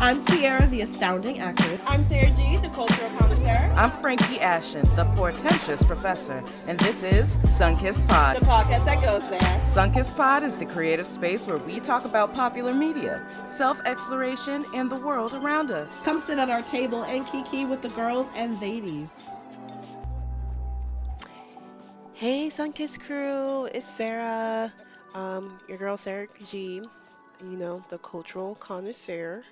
I'm Sierra, the astounding actress. I'm Sarah G, the cultural connoisseur. I'm Frankie Ashen, the portentous professor, and this is Sunkissed Pod. The podcast that goes there. Sunkissed Pod is the creative space where we talk about popular media, self-exploration, and the world around us. Come sit at our table and kiki with the girls and ladies. Hey, Sunkissed crew, it's Sarah, your girl Sarah G, the cultural connoisseur.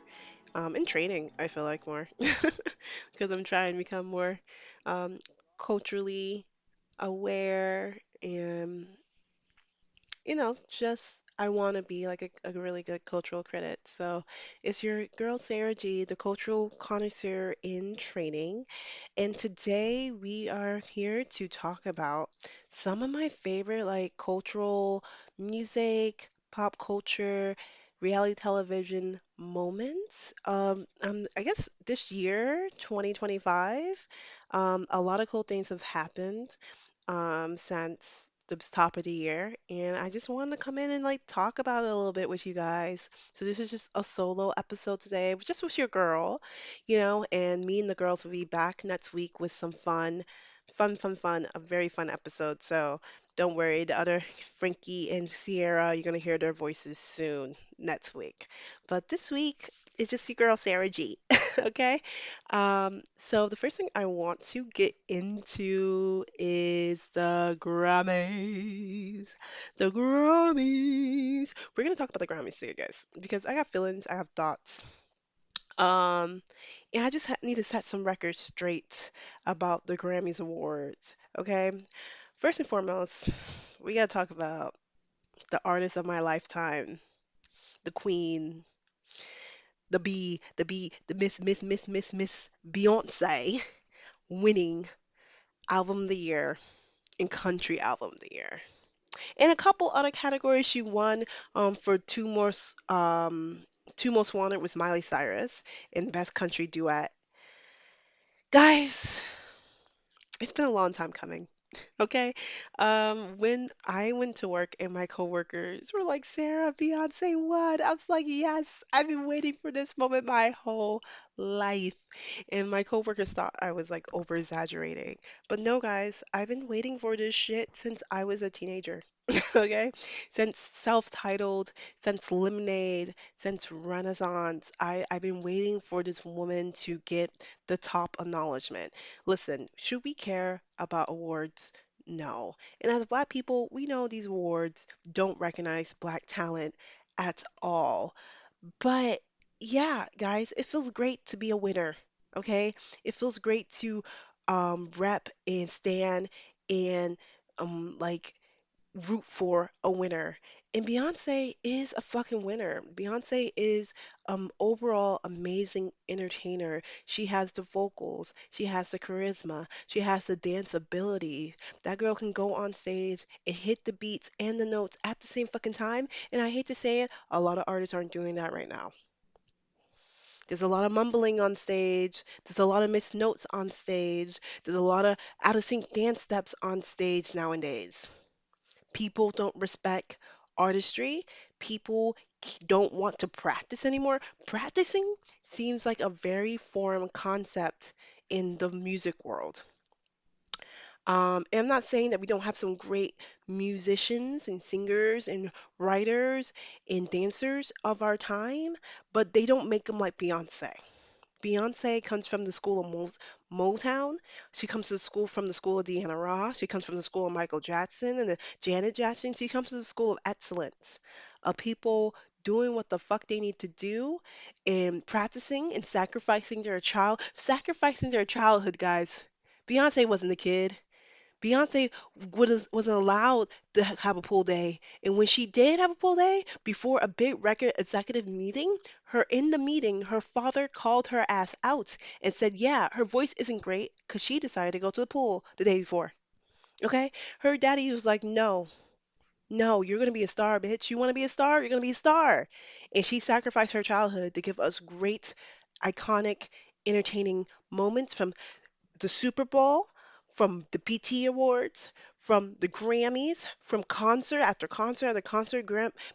In training, I feel like more because I'm trying to become more um, culturally aware and just I want to be like a really good cultural critic. So it's your girl Sarah G, the cultural connoisseur in training. And today we are here to talk about some of my favorite like cultural music, pop culture, reality television moments. I guess this year, 2025, a lot of cool things have happened since the top of the year, and I just wanted to come in and like talk about it a little bit with you guys. So this is just a solo episode today, just with your girl, and me and the girls will be back next week with some fun, a very fun episode. So don't worry, the other Frankie and Sierra, you're gonna hear their voices soon next week. But this week it's just your girl Sarah G. Okay? So the first thing I want to get into is the Grammys. The Grammys. We're gonna talk about the Grammys today, guys, because I got feelings, I have thoughts. Um, and I just need to set some records straight about the Grammys Awards. Okay? First and foremost, we gotta talk about the artist of my lifetime, the queen, the Miss Beyonce winning album of the year and country album of the year. In a couple other categories, she won for two most wanted was Miley Cyrus in best country duet. Guys, it's been a long time coming. Okay. When I went to work and my coworkers were like, Sarah, Beyonce won. I was like, yes, I've been waiting for this moment my whole life. And my coworkers thought I was like over exaggerating. But no, guys, I've been waiting for this shit since I was a teenager. Okay? Since self-titled, since Lemonade, since Renaissance, I've been waiting for this woman to get the top acknowledgement. Listen, should we care about awards? No. And as Black people, we know these awards don't recognize Black talent at all. But yeah, guys, it feels great to be a winner. Okay? It feels great to rep and stand and like root for a winner. And Beyonce is a fucking winner. Beyonce is overall amazing entertainer. She has the vocals, she has the charisma, she has the dance ability. That girl can go on stage and hit the beats and the notes at the same fucking time. And I hate to say it, a lot of artists aren't doing that right now. There's a lot of mumbling on stage. There's a lot of missed notes on stage. There's a lot of out of sync dance steps on stage nowadays. People don't respect artistry. People don't want to practice anymore. Practicing seems like a very foreign concept in the music world. And I'm not saying that we don't have some great musicians and singers and writers and dancers of our time, but they don't make them like Beyonce. Beyonce comes from the school of Motown. She comes to the school from the school of Diana Ross. She comes from the school of Michael Jackson and the Janet Jackson. She comes to the school of excellence, of people doing what the fuck they need to do and practicing and sacrificing their childhood, guys. Beyonce wasn't a kid. Beyonce wasn't allowed to have a pool day. And when she did have a pool day, before a big record executive meeting, in the meeting, her father called her ass out and said, yeah, her voice isn't great because she decided to go to the pool the day before. Okay? Her daddy was like, no, no, you're going to be a star, bitch. You want to be a star? You're going to be a star. And she sacrificed her childhood to give us great, iconic, entertaining moments from the Super Bowl, from the PT Awards, from the Grammys, from concert after concert after concert.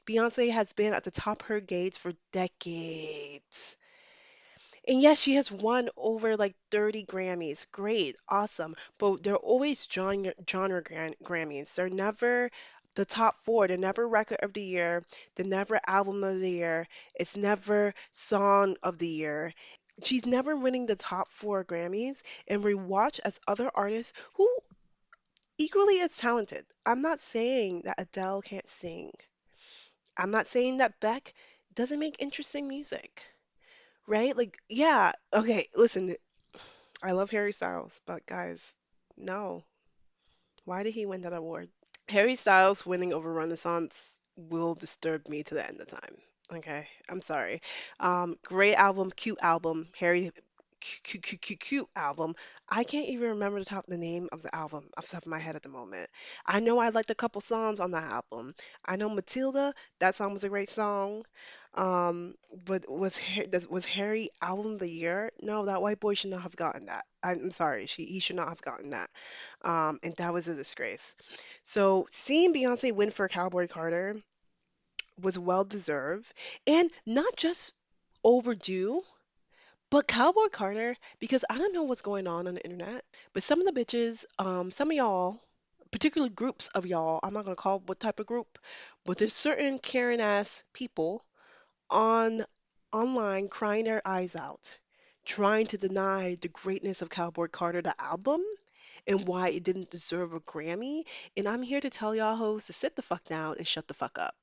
Beyonce has been at the top of her gates for decades. And yes, she has won over like 30 Grammys. Great, awesome. But they're always Grammys. They're never the top four. They're never record of the year. They're never album of the year. It's never song of the year. She's never winning the top four Grammys. And we watch as other artists who equally as talented. I'm not saying that Adele can't sing. I'm not saying that Beck doesn't make interesting music. Right? Like, yeah, okay, listen, I love Harry Styles, but guys, no. Why did he win that award? Harry Styles winning over Renaissance will disturb me to the end of time. Okay, I'm sorry. Great album, cute album, Harry, cute album. I can't even remember the name of the album off the top of my head at the moment. I know I liked a couple songs on that album. I know Matilda, that song was a great song. Um, but was Harry album of the year? No, that white boy should not have gotten that. I'm sorry, he should not have gotten that. And that was a disgrace. So seeing Beyonce win for Cowboy Carter was well deserved and not just overdue, but Cowboy Carter, because I don't know what's going on the internet, but some of the bitches, some of y'all, particular groups of y'all, I'm not gonna call what type of group, but there's certain Karen ass people on online crying their eyes out, trying to deny the greatness of Cowboy Carter, the album, and why it didn't deserve a Grammy. And I'm here to tell y'all hoes to sit the fuck down and shut the fuck up.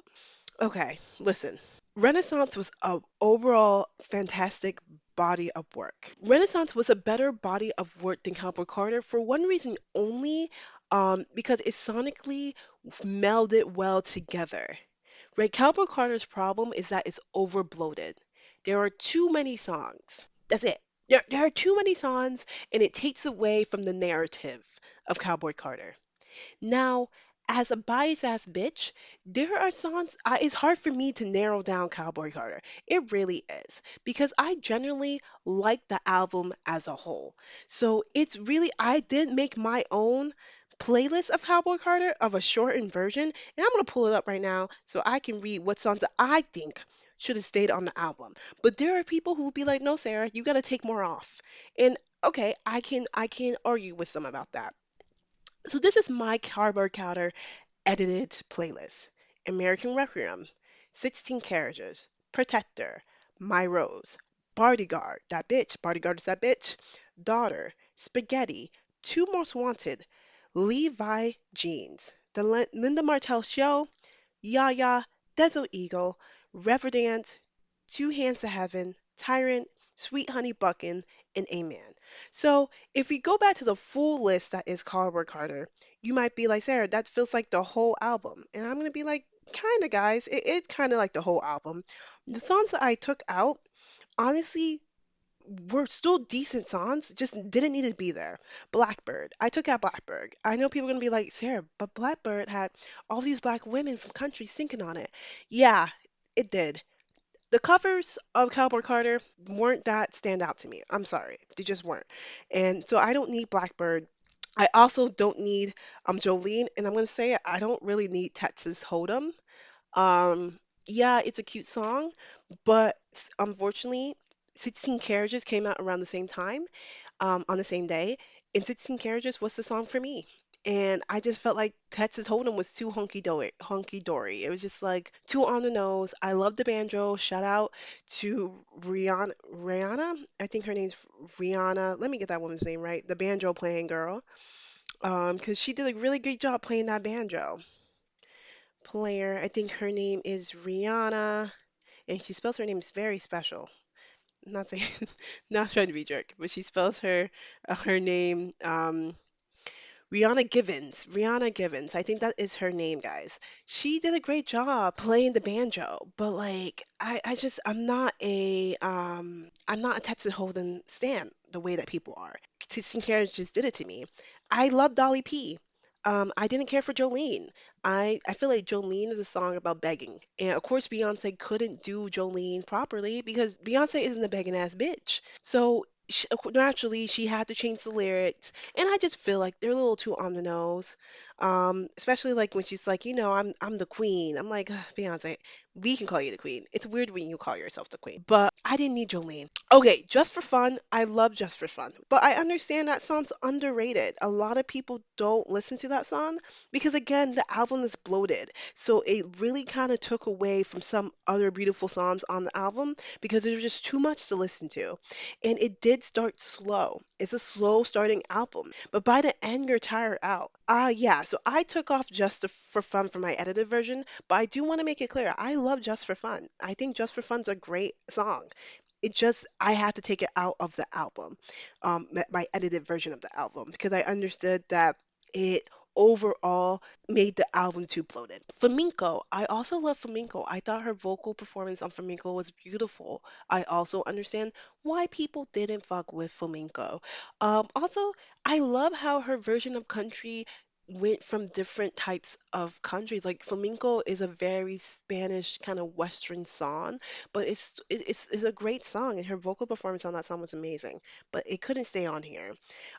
Okay, listen. Renaissance was a overall fantastic body of work. Renaissance was a better body of work than Cowboy Carter for one reason only, because it sonically melded well together. Right, Cowboy Carter's problem is that it's over bloated. There are too many songs. That's it. There are too many songs, and it takes away from the narrative of Cowboy Carter. Now, as a biased ass bitch, there are songs, it's hard for me to narrow down Cowboy Carter. It really is. Because I generally like the album as a whole. So it's really, I did make my own playlist of Cowboy Carter of a shortened version. And I'm going to pull it up right now so I can read what songs that I think should have stayed on the album. But there are people who will be like, no, Sarah, you got to take more off. And okay, I can argue with them about that. So this is my Cardboard Counter edited playlist. American Requiem, 16 Carriages, Protector, My Rose, Bodyguard, that bitch, Bodyguard is that bitch, Daughter, Spaghetti, Two Most Wanted, Levi Jeans, The Linda Martell Show, Yaya, Desert Eagle, Riverdance, Two Hands to Heaven, Tyrant, Sweet Honey Buckin, and Amen. So if we go back to the full list that is Cardboard Carter, you might be like, Sarah, that feels like the whole album. And I'm gonna be like, kinda guys, it's kinda like the whole album. The songs that I took out, honestly, were still decent songs, just didn't need to be there. Blackbird. I took out Blackbird. I know people are gonna be like, Sarah, but Blackbird had all these black women from country singing on it. Yeah, it did. The covers of Cowboy Carter weren't that stand out to me. I'm sorry. They just weren't. And so I don't need Blackbird. I also don't need Jolene, and I'm gonna say it, I don't really need Texas Hold'em. Yeah, it's a cute song, but unfortunately, 16 Carriages came out around the same time, on the same day, and 16 Carriages was the song for me. And I just felt like Texas Hold'em was too hunky dory. It was just like too on the nose. I love the banjo. Shout out to Rihanna. Rihanna, I think her name's Rihanna. Let me get that woman's name right. The banjo playing girl, because she did a really great job playing that banjo player. I think her name is Rihanna, and she spells her name is very special. Not saying, not trying to be a jerk, but she spells her name Rihanna Givens. Rihanna Givens. I think that is her name, guys. She did a great job playing the banjo, but like I'm not a Texas Hold'em stan the way that people are. Sixteen Carriage just did it to me. I love Dolly P. I didn't care for Jolene. I feel like Jolene is a song about begging. And of course Beyonce couldn't do Jolene properly because Beyonce isn't a begging ass bitch. So naturally she had to change the lyrics, and I just feel like they're a little too on the nose. Especially like when she's like, I'm the queen. I'm like, "Ugh, Beyonce, We can call you the queen. It's weird when you call yourself the queen, but I didn't need Jolene. Okay, Just for Fun. I love Just for Fun, but I understand that song's underrated. A lot of people don't listen to that song because, again, the album is bloated. So it really kind of took away from some other beautiful songs on the album because there's just too much to listen to. And it did start slow. It's a slow starting album, but by the end, you're tired out. Yeah, so I took off for Fun for my edited version, but I do want to make it clear, I love Just for Fun. I think Just for Fun's a great song. It just, I had to take it out of the album, my edited version of the album, because I understood that it overall made the album too bloated. Flamenco, I also love Flamenco. I thought her vocal performance on Flamenco was beautiful. I also understand why people didn't fuck with Flamenco. Also, I love how her version of country went from different types of countries. Like flamenco is a very Spanish kind of Western song, but it's a great song, and her vocal performance on that song was amazing. But it couldn't stay on here.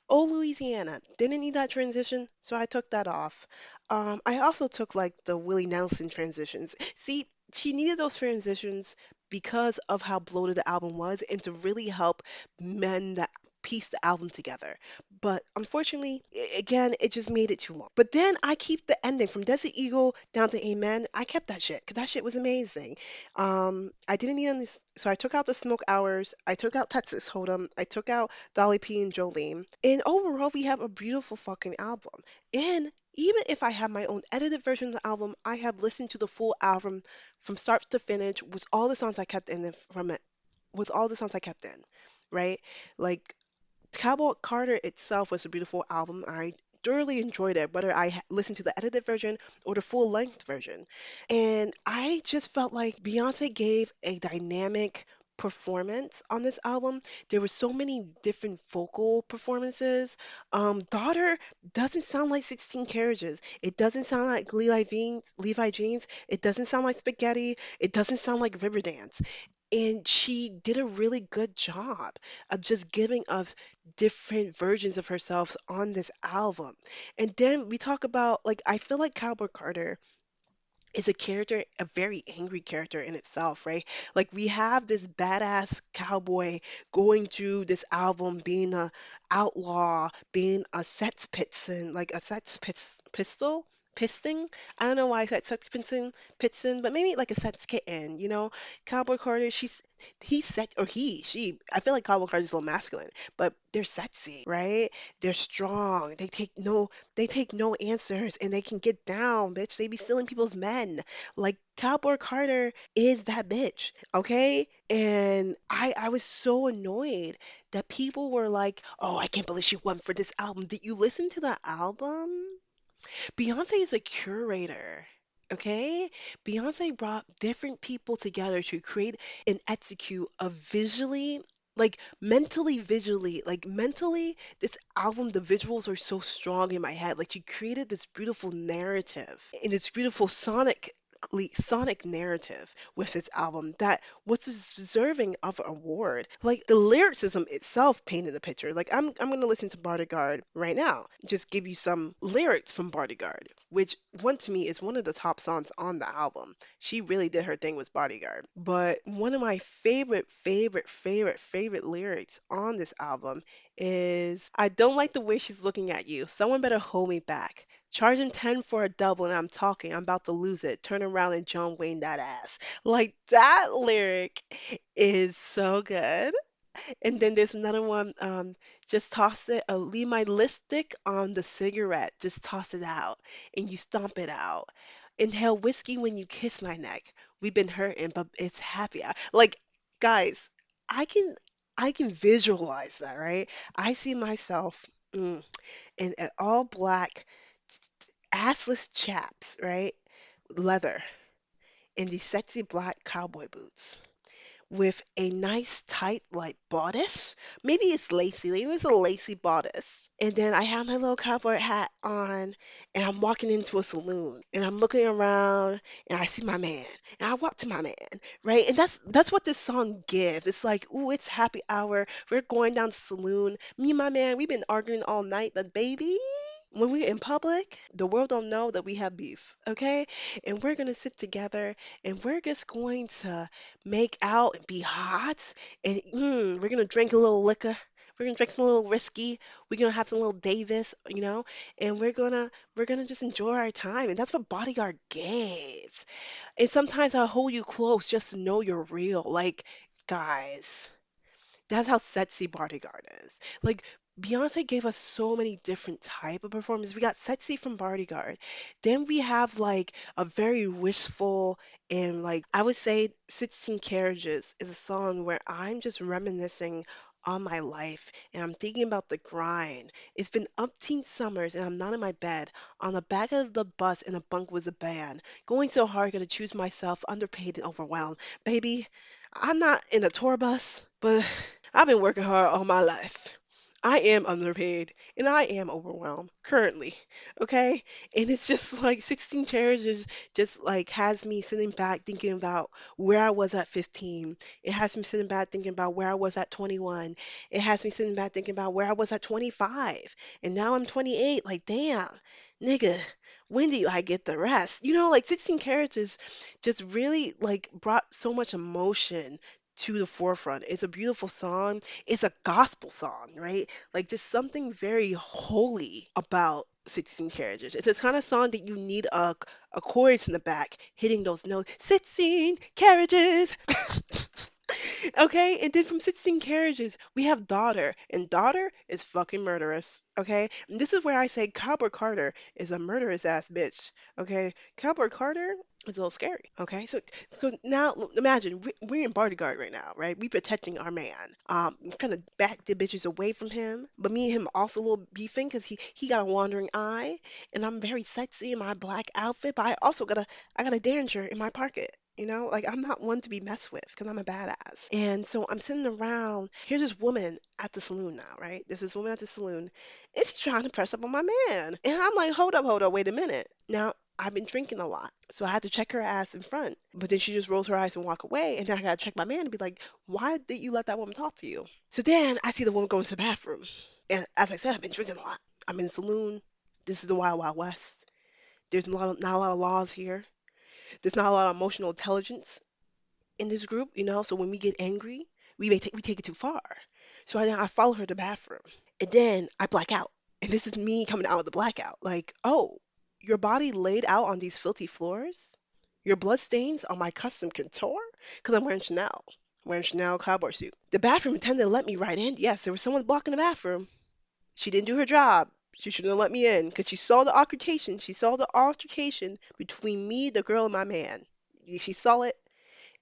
Oh, Louisiana. Didn't need that transition, so I took that off. I also took like the Willie Nelson transitions. See, she needed those transitions because of how bloated the album was and to really help mend the piece the album together. But unfortunately, again, it just made it too long. But then I keep the ending from Desert Eagle down to Amen. I kept that shit because that shit was amazing. I didn't need any, so I took out the Smoke Hours. I took out Texas Hold'em. I took out Dolly P and Jolene. And overall, we have a beautiful fucking album. And even if I have my own edited version of the album, I have listened to the full album from start to finish with all the songs I kept in it from it, with all the songs I kept in, right? Like Cowboy Carter itself was a beautiful album. I thoroughly enjoyed it, whether listened to the edited version or the full length version. And I just felt like Beyonce gave a dynamic performance on this album. There were so many different vocal performances. Daughter doesn't sound like 16 Carriages. It doesn't sound like Levi Jeans. It doesn't sound like Spaghetti. It doesn't sound like Riverdance. And she did a really good job of just giving us different versions of herself on this album. And then we talk about, like, I feel like Cowboy Carter is a character, a very angry character in itself, right? Like we have this badass cowboy going through this album, being a outlaw, being a sex pitson, like a pistol. Pisting? I don't know why I said sex pitson, but maybe like a sex kitten, you know? Cowboy Carter, he's sex, or she, I feel like Cowboy Carter's a little masculine, but they're sexy, right? They're strong. They take no answers and they can get down, bitch. They be stealing people's men. Like Cowboy Carter is that bitch, okay? And I was so annoyed that people were like, "Oh, I can't believe she won for this album." Did you listen to the album? Beyonce is a curator. Okay? Beyonce brought different people together to create and execute a visually, like mentally, this album, the visuals are so strong in my head. Like she created this beautiful narrative and this beautiful sonic narrative with this album that was deserving of an award. Like the lyricism itself painted the picture. Like I'm gonna listen to Bodyguard right now. Just give you some lyrics from Bodyguard, which one to me is one of the top songs on the album. She really did her thing with Bodyguard. But one of my favorite lyrics on this album is I don't like the way she's looking at you. Someone better hold me back. Charging 10 for a double and I'm talking. I'm about to lose it. Turn around and John Wayne that ass. Like that lyric is so good. And then there's another one, just toss it, leave my lipstick on the cigarette. Just toss it out and you stomp it out. Inhale whiskey when you kiss my neck. We've been hurting, but it's happy. Like, guys, I can I can visualize that, right? I see myself in an all black assless chaps, right? Leather and these sexy black cowboy boots with a nice tight like bodice. Maybe it's lacy. Maybe it's a lacy bodice. And then I have my little cowboy hat on and I'm walking into a saloon and I'm looking around and I see my man and I walk to my man, right? And that's what this song gives. It's like, ooh, it's happy hour. We're going down to the saloon. Me and my man, we've been arguing all night, but baby, when we're in public, the world don't know that we have beef, okay? And we're gonna sit together and we're just going to make out and be hot and we're gonna drink a little liquor. We're gonna drink some little whiskey. We're gonna have some little Davis, and we're gonna just enjoy our time. And that's what Bodyguard gives. And sometimes I'll hold you close just to know you're real. Like, guys. That's how sexy Bodyguard is. Like Beyonce gave us so many different type of performances. We got sexy from Bodyguard. Then we have like a very wistful and like I would say 16 Carriages is a song where I'm just reminiscing on my life and I'm thinking about the grind. It's been umpteen summers and I'm not in my bed on the back of the bus in a bunk with a band. Going so hard, gonna choose myself, underpaid and overwhelmed. Baby, I'm not in a tour bus, but I've been working hard all my life. I am underpaid and I am overwhelmed currently. Okay? And it's just like 16 chairs is just like has me sitting back thinking about where I was at 15. It has me sitting back thinking about where I was at 21. It has me sitting back thinking about where I was at 25. And now I'm 28. Like, damn, nigga, when do I get the rest? Like 16 characters just really like brought so much emotion to the forefront. It's a beautiful song. It's a gospel song, right? Like there's something very holy about 16 carriages. It's this kind of song that you need a chorus in the back hitting those notes. 16 carriages. Okay, and then from 16 Carriages, we have Daughter, and Daughter is fucking murderous. Okay, and this is where I say Cowboy Carter is a murderous ass bitch. Okay, Cowboy Carter is a little scary. Okay, so now imagine we're in bodyguard right now, right? We protecting our man. Trying to back the bitches away from him, but me and him also a little beefing because he got a wandering eye, and I'm very sexy in my black outfit, but I got a danger in my pocket. Like I'm not one to be messed with because I'm a badass. And so I'm sitting around. Here's this woman at the saloon now, right? There's this woman at the saloon, and she's trying to press up on my man. And I'm like, hold up, wait a minute. Now, I've been drinking a lot, so I had to check her ass in front. But then she just rolls her eyes and walk away. And then I gotta check my man and be like, why did you let that woman talk to you? So then I see the woman go into the bathroom. And as I said, I've been drinking a lot. I'm in the saloon. This is the Wild Wild West. There's not a lot of laws here. There's not a lot of emotional intelligence in this group, so when we get angry, we take it too far. So I follow her to the bathroom, and then I black out. And this is me coming out of the blackout. Like, oh, your body laid out on these filthy floors? Your blood stains on my custom couture? Because I'm wearing Chanel. I'm wearing Chanel cowboy suit. The bathroom attendant let me right in. Yes, there was someone blocking the bathroom. She didn't do her job. She shouldn't have let me in because she saw the altercation. She saw the altercation between me, the girl, and my man. She saw it.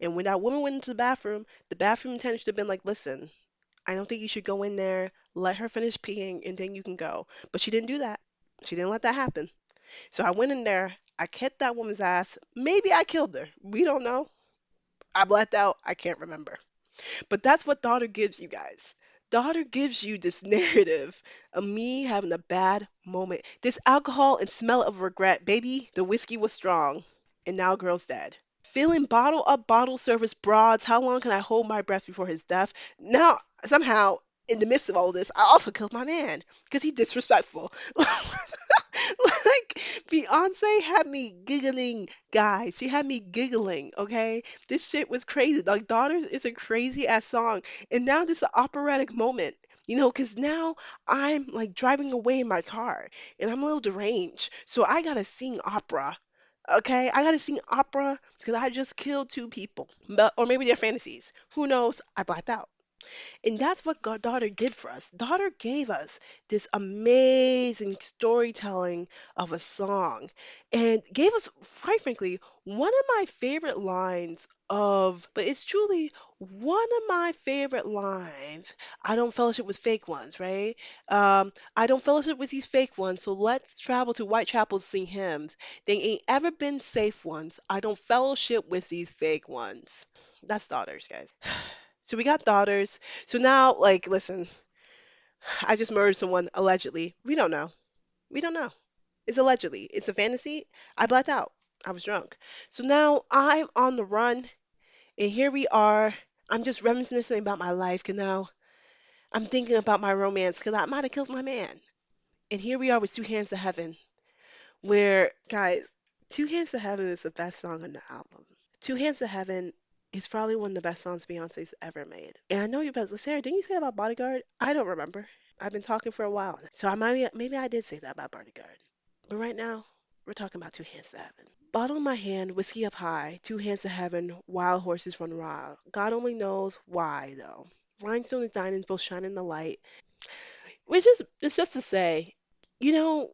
And when that woman went into the bathroom attendant should have been like, listen, I don't think you should go in there, let her finish peeing, and then you can go. But she didn't do that. She didn't let that happen. So I went in there, I kicked that woman's ass. Maybe I killed her. We don't know. I blacked out. I can't remember. But that's what Daughter gives you guys. Daughter gives you this narrative of me having a bad moment. This alcohol and smell of regret. Baby, the whiskey was strong, and now girl's dead. Feeling bottle up bottle service broads. How long can I hold my breath before his death? Now, somehow, in the midst of all this, I also killed my man because he's disrespectful. Like Beyonce had me giggling, guys. She had me giggling, okay? This shit was crazy. Like Daughters is a crazy ass song. And now this is an operatic moment. Because now I'm like driving away in my car and I'm a little deranged. So I gotta sing opera. Okay? I gotta sing opera because I just killed two people. Or maybe they're fantasies. Who knows? I blacked out. And that's what God Daughter did for us. Daughter gave us this amazing storytelling of a song and gave us, quite frankly, one of my favorite lines but it's truly one of my favorite lines. I don't fellowship with fake ones, right? I don't fellowship with these fake ones, so let's travel to Whitechapel to sing hymns. They ain't ever been safe ones. I don't fellowship with these fake ones. That's Daughters, guys. So we got Daughters. So now, like, listen, I just murdered someone allegedly. We don't know. We don't know. It's allegedly. It's a fantasy. I blacked out. I was drunk. So now I'm on the run, and here we are. I'm just reminiscing about my life, because now I'm thinking about my romance, because I might have killed my man. And here we are with Two Hands to Heaven, where, guys, Two Hands to Heaven is the best song on the album. Two Hands to Heaven is probably one of the best songs Beyonce's ever made. And I know you're about to Sarah, didn't you say about Bodyguard? I don't remember. I've been talking for a while now. So I might maybe I did say that about Bodyguard. But right now, we're talking about Two Hands to Heaven. Bottle in my hand, whiskey up high, two hands to heaven, wild horses run wild. God only knows why, though. Rhinestone and diamonds both shine in the light. Which is, it's just to say, you know,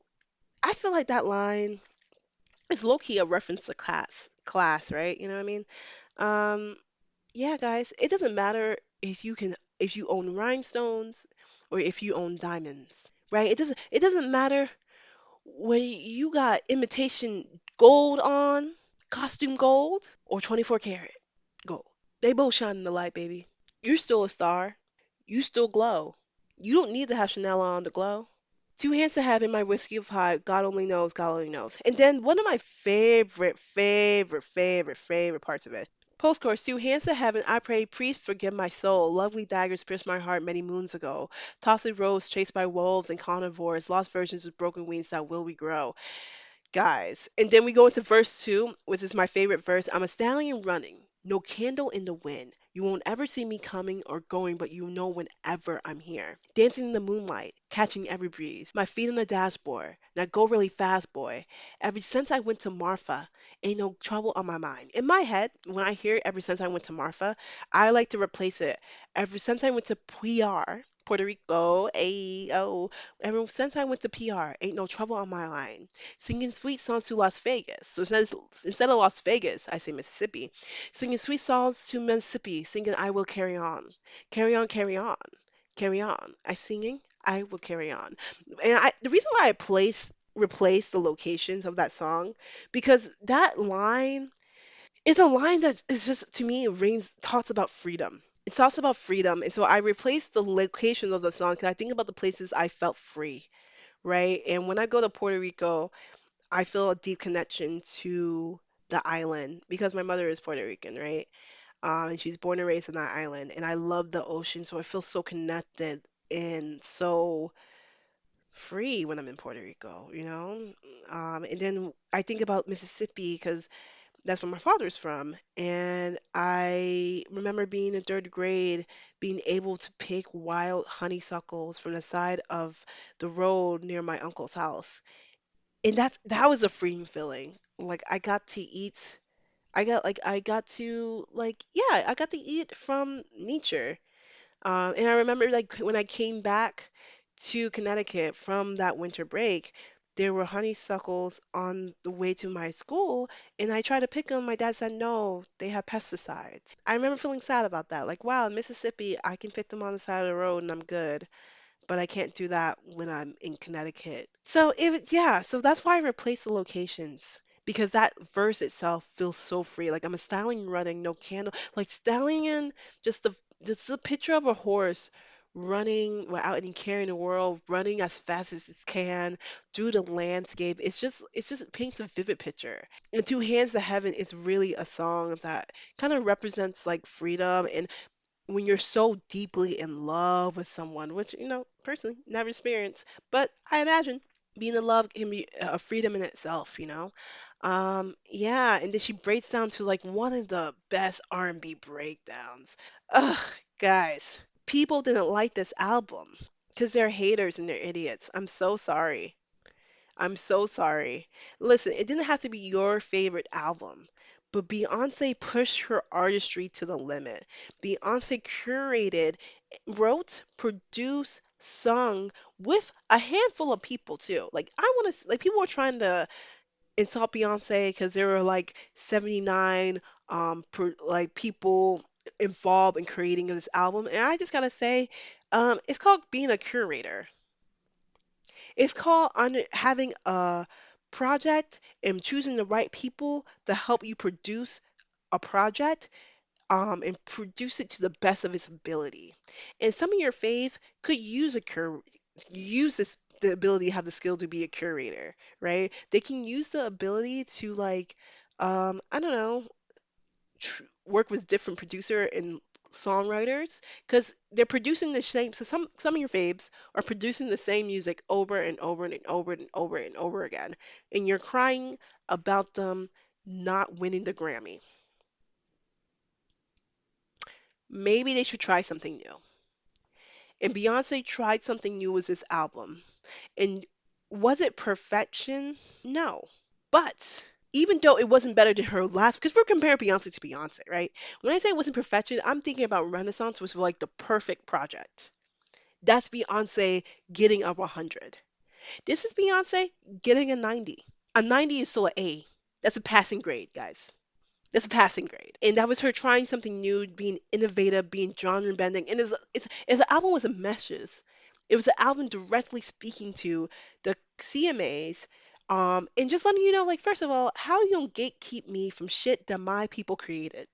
I feel like that line is low key a reference to class, right? You know what I mean? Um, yeah, guys, it doesn't matter if you own rhinestones or if you own diamonds, right? It doesn't matter when you got imitation gold on, costume gold, or 24 karat gold. They both shine in the light, baby. You're still a star. You still glow. You don't need to have Chanel on to glow. Two hands to heaven, my whiskey of high. God only knows, God only knows. And then one of my favorite parts of it. Postcourse, two hands to heaven, I pray, priest, forgive my soul. Lovely daggers pierced my heart many moons ago. Tossed rose, chased by wolves and carnivores, lost virgins with broken wings that will we grow. Guys. And then we go into verse 2, which is my favorite verse. I'm a stallion running, no candle in the wind. You won't ever see me coming or going, but you know whenever I'm here. Dancing in the moonlight, catching every breeze. My feet on the dashboard. Now go really fast, boy. Ever since I went to Marfa, ain't no trouble on my mind. In my head, when I hear ever since I went to Marfa, I like to replace it. Ever since I went to PR, Puerto Rico, ayo. Ever since I went to PR, ain't no trouble on my mind singing sweet songs to Las Vegas. So instead of Las Vegas, I say Mississippi. Singing sweet songs to Mississippi, singing I will carry on. Carry on, carry on, carry on. I singing, I will carry on. And the reason why I replace the locations of that song because that line is a line that is just to me rings talks about freedom. It talks about freedom, and so I replaced the location of the song because I think about the places I felt free, right? And when I go to Puerto Rico, I feel a deep connection to the island because my mother is Puerto Rican, right? And she's born and raised on that island, and I love the ocean, so I feel so connected and so free when I'm in Puerto Rico, you know? And then I think about Mississippi because that's where my father's from, and I remember being in third grade, being able to pick wild honeysuckles from the side of the road near my uncle's house and that was a freeing feeling. Like I got to like yeah, I got to eat from nature. And I remember like when I came back to Connecticut from that winter break, there were honeysuckles on the way to my school, and I tried to pick them. My dad said no, they have pesticides. I remember feeling sad about that. Like wow, in Mississippi, I can pick them on the side of the road and I'm good but I can't do that when I'm in Connecticut. So yeah, so that's why I replaced the locations because that verse itself feels so free. Like I'm a stallion running, no candle. Like stallion, just the just a picture of a horse running out and carrying the world, running as fast as it can through the landscape. It's just paints a vivid picture. And Two Hands to Heaven is really a song that kind of represents like freedom and when you're so deeply in love with someone, which, personally never experienced, but I imagine being in love can be a freedom in itself, you know? Yeah, and then she breaks down to like one of the best R&B breakdowns. Ugh, guys, people didn't like this album because they're haters and they're idiots. I'm so sorry. I'm so sorry. Listen, it didn't have to be your favorite album, but Beyonce pushed her artistry to the limit. Beyonce curated, wrote, produced, sung with a handful of people too. Like I want to like people were trying to insult Beyonce because there were like 79 like people involved in creating this album, and I just gotta say, it's called being a curator. It's called having a project and choosing the right people to help you produce a project and produce it to the best of its ability. And some of your faith could use this the ability to have the skill to be a curator, right? They can use the ability to like I don't know, work with different producer and songwriters because they're producing the same. So some of your faves are producing the same music over and over and over and over and over again, and you're crying about them not winning the Grammy. Maybe they should try something new. And Beyonce tried something new with this album. And was it perfection? No. But even though it wasn't better than her last, because we're comparing Beyonce to Beyonce, right? When I say it wasn't perfection, I'm thinking about Renaissance was like the perfect project. That's Beyonce getting a 100. This is Beyonce getting a 90. A 90 is still an A. That's a passing grade, guys. That's a passing grade. And that was her trying something new, being innovative, being genre bending. And it's an album with a message. It was an album directly speaking to the CMAs. And just letting you know, like, first of all, how you don't gatekeep me from shit that my people created.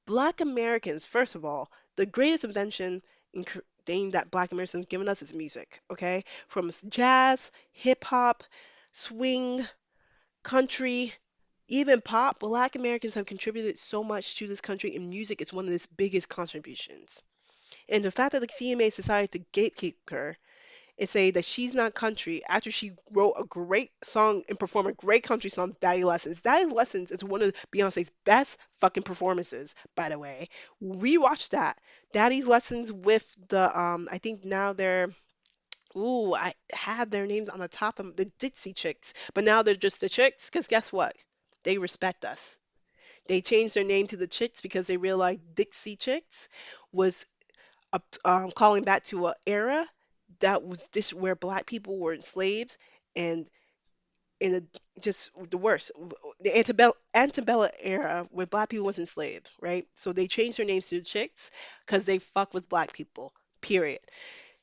Black Americans, first of all, the greatest invention in thing that Black Americans have given us is music, okay? From jazz, hip hop, swing, country, even pop, Black Americans have contributed so much to this country, and music is one of its biggest contributions. And the fact that the CMA decided to gatekeep her and say that she's not country after she wrote a great song and performed a great country song, Daddy Lessons. Daddy Lessons is one of Beyonce's best fucking performances, by the way. We watched that. Daddy Lessons with the I think now they're ooh, I had their names on the top of the Dixie Chicks, but now they're just the Chicks because guess what? They respect us. They changed their name to the Chicks because they realized Dixie Chicks was calling back to an era that was this where black people were enslaved and in just the worst, the antebellum era where black people was enslaved, right? So they changed their names to the Chicks because they fuck with black people. Period.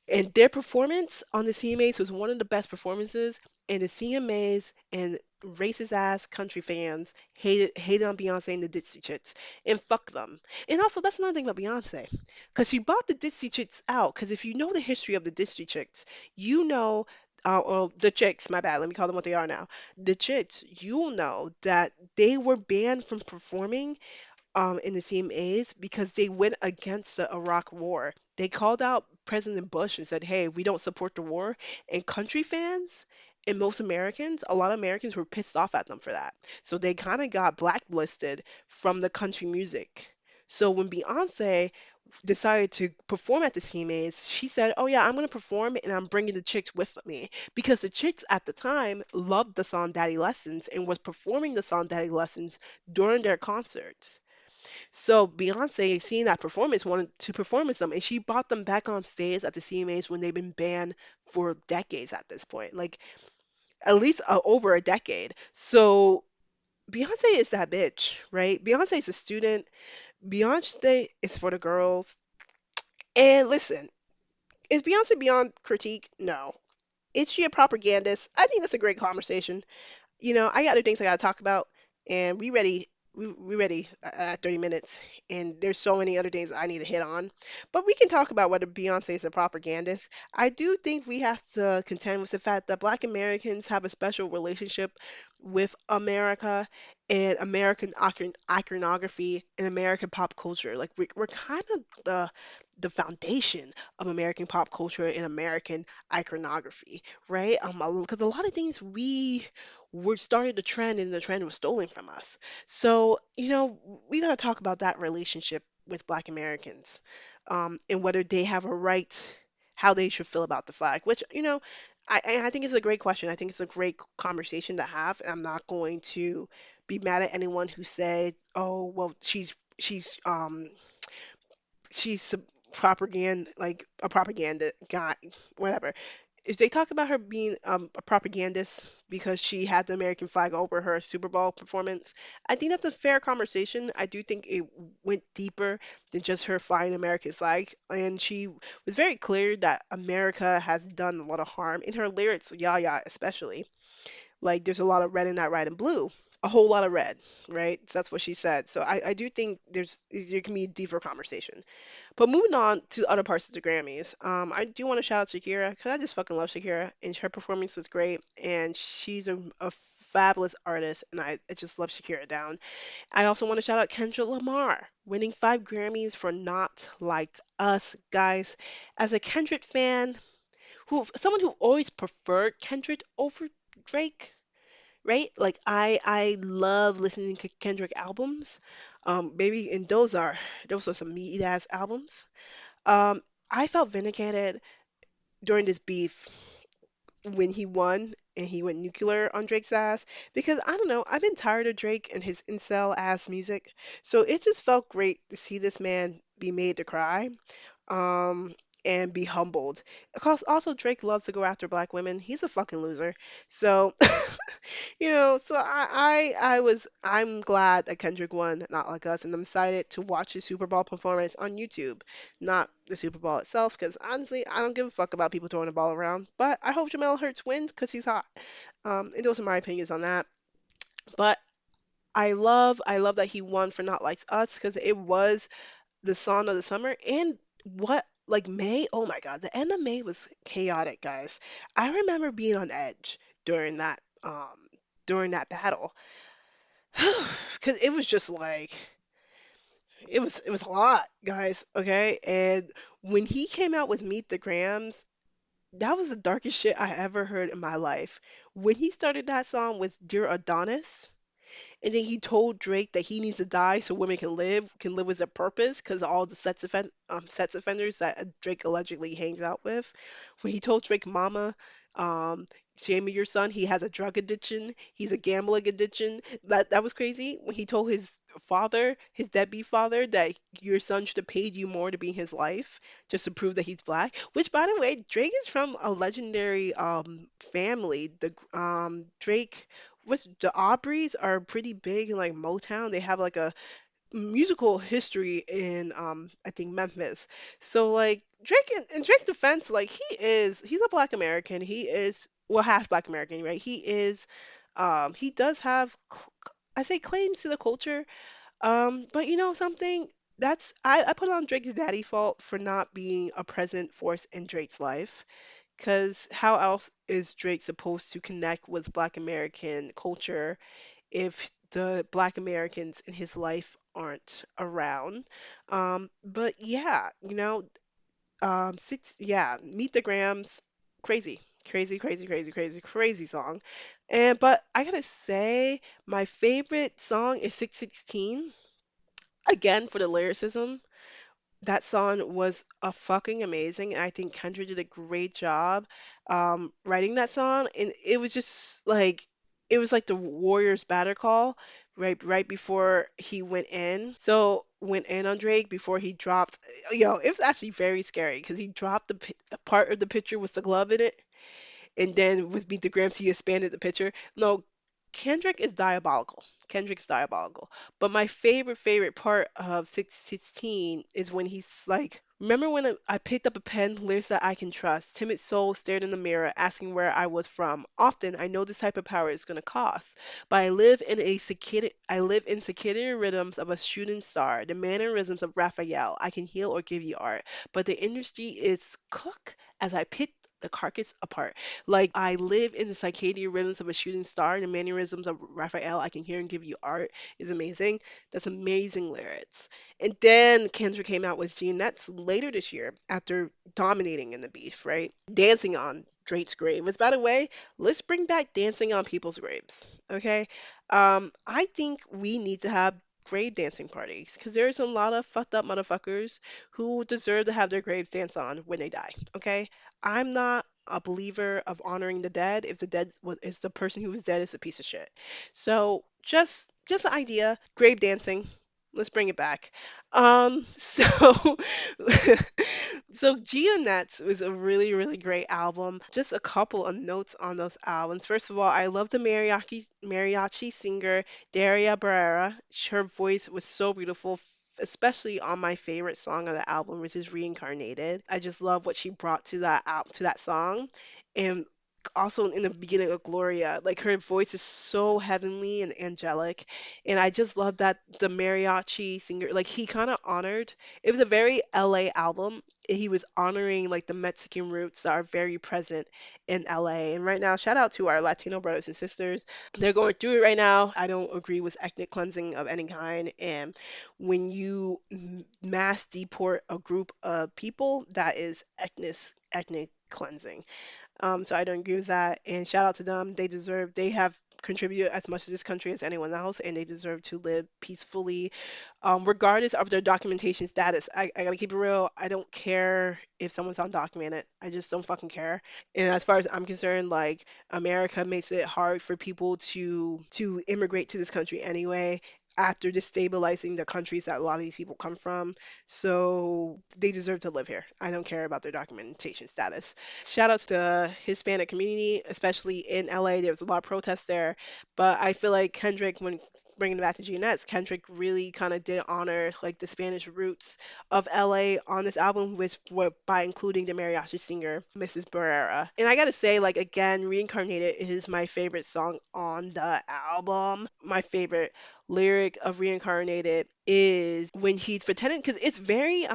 And their performance on the CMAs was one of the best performances. And the CMAs and racist ass country fans hated on Beyonce and the Dixie Chicks and fuck them. And also that's another thing about Beyonce, because she bought the Dixie Chicks out. Because if you know the history of the Dixie Chicks, you know. Or the chicks, my bad, let me call them what they are now. The chicks, you'll know that they were banned from performing in the CMAs because they went against the Iraq War. They called out President Bush and said, "Hey, we don't support the war." And country fans and most Americans, a lot of Americans were pissed off at them for that. So they kind of got blacklisted from the country music. So when Beyonce decided to perform at the CMAs, she said, "Oh yeah, I'm going to perform and I'm bringing the chicks with me." Because the chicks at the time loved the song Daddy Lessons and was performing the song Daddy Lessons during their concerts. So Beyonce, seeing that performance, wanted to perform with them, and she brought them back on stage at the CMAs when they've been banned for decades at this point, like at least over a decade. So Beyonce is that bitch, right? Beyonce is a student. Beyonce is for the girls. And listen, is Beyonce beyond critique? No. Is she a propagandist? I think that's a great conversation. I got other things I gotta talk about, and we ready. We ready at 30 minutes, and there's so many other things I need to hit on. But we can talk about whether Beyonce is a propagandist. I do think we have to contend with the fact that Black Americans have a special relationship with America and American iconography and American pop culture. Like we're kind of the foundation of American pop culture and American iconography, right? Because a lot of things we started the trend and the trend was stolen from us. So, we got to talk about that relationship with Black Americans, and whether they have a right, how they should feel about the flag, which, I think it's a great question. I think it's a great conversation to have. And I'm not going to be mad at anyone who said, oh, well, she's a propaganda, like a propaganda guy, whatever. If they talk about her being a propagandist because she had the American flag over her Super Bowl performance, I think that's a fair conversation. I do think it went deeper than just her flying the American flag, and she was very clear that America has done a lot of harm in her lyrics, Yaya especially. Like there's a lot of red in that, red and blue, a whole lot of red, right? So that's what she said. So I do think there can be a deeper conversation. But moving on to other parts of the Grammys, I do want to shout out Shakira because I just fucking love Shakira and her performance was great and she's a fabulous artist, and I just love Shakira down. I also want to shout out Kendrick Lamar, winning 5 Grammys for Not Like Us, guys. As a Kendrick fan, someone who always preferred Kendrick over Drake, right? Like I love listening to Kendrick albums. Baby, and those are some meaty ass albums. Um, I felt vindicated during this beef when he won and he went nuclear on Drake's ass because I don't know, I've been tired of Drake and his incel ass music. So it just felt great to see this man be made to cry, um, and be humbled. Because also Drake loves to go after black women. He's a fucking loser. So so I'm glad that Kendrick won Not Like Us, and I'm excited to watch his Super Bowl performance on YouTube, not the Super Bowl itself, because honestly, I don't give a fuck about people throwing the ball around. But I hope Jamel Hurts wins because he's hot. And those are my opinions on that. But I love that he won for Not Like Us because it was the song of the summer. And what like May? Oh my God, the end of May was chaotic, guys. I remember being on edge during that battle. Because it was just like it was a lot, guys. Okay, and when he came out with Meet the Grams, that was the darkest shit I ever heard in my life. When he started that song with Dear Adonis, and then he told Drake that he needs to die so women can live with a purpose, because all the sex offenders that Drake allegedly hangs out with. When he told Drake, "Mama, shame me your son. He has a drug addiction. He's a gambling addiction." That was crazy. When he told his father, his deadbeat father, that your son should have paid you more to be in his life just to prove that he's black. Which, by the way, Drake is from a legendary family. The Drake what's the Aubreys are pretty big in like Motown. They have like a musical history in I think Memphis. So like Drake in Drake defense, like he's a black American. He is well half black American, right? He does have I say claims to the culture. But you know something? I put on Drake's daddy fault for not being a present force in Drake's life. Because how else is Drake supposed to connect with Black American culture if the Black Americans in his life aren't around? But yeah, Meet the Grams, crazy, crazy, crazy, crazy, crazy, crazy song. But I gotta say, my favorite song is 616. Again, for the lyricism, that song was a fucking amazing. And I think Kendra did a great job writing that song. And it was like the Warriors batter call right before he went in. So went in on Drake before he dropped. It was actually very scary because he dropped a part of the picture with the glove in it, and then with Beat the Grams, he expanded the picture. No, Kendrick is diabolical. Kendrick's diabolical. But my favorite part of 616 is when he's like, remember when I picked up a pen, lyrics that I can trust. Timid soul stared in the mirror, asking where I was from. Often, I know this type of power is gonna cost, but I live in circadian rhythms of a shooting star, the mannerisms of Raphael. I can heal or give you art, but the industry is cook as I pick the carcass apart. I live in the circadian rhythms of a shooting star, the mannerisms of Raphael. I can hear and give you art is amazing. That's amazing lyrics. And then Kendrick came out with Jeanettes later this year after dominating in the beef, right? Dancing on Drake's grave. Which, by the way, let's bring back dancing on people's graves, okay? I think we need to have grave dancing parties because there's a lot of fucked up motherfuckers who deserve to have their graves danced on when they die, okay? I'm not a believer of honoring the dead if is the person who was dead is a piece of shit. So just an idea, grave dancing. Let's bring it back. So so Geonets was a really, really great album. Just a couple of notes on those albums. First of all, I love the mariachi singer Daria Barrera. Her voice was so beautiful, especially on my favorite song of the album, which is Reincarnated. I just love what she brought to that song. And also in the beginning of Gloria. Like her voice is so heavenly and angelic, and I just love that the mariachi singer, like he kind of honored. It was a very LA album. And he was honoring like the Mexican roots that are very present in LA. And right now, shout out to our Latino brothers and sisters. They're going through it right now. I don't agree with ethnic cleansing of any kind. And when you mass deport a group of people, that is ethnic cleansing. So I don't agree with that. And shout out to them. They have contributed as much to this country as anyone else, and they deserve to live peacefully, regardless of their documentation status. I gotta keep it real. I don't care if someone's undocumented. I just don't fucking care. And as far as I'm concerned, like America makes it hard for people to immigrate to this country anyway. After destabilizing the countries that a lot of these people come from. So they deserve to live here. I don't care about their documentation status. Shout out to the Hispanic community, especially in LA. There was a lot of protests there, but I feel like Kendrick, when bringing it back to Jeanette's, Kendrick really kind of did honor like the Spanish roots of LA on this album, which were by including the mariachi singer Mrs. Barrera. And I gotta say, like again, Reincarnated is my favorite song on the album. My favorite lyric of Reincarnated is when he's pretending, because it's very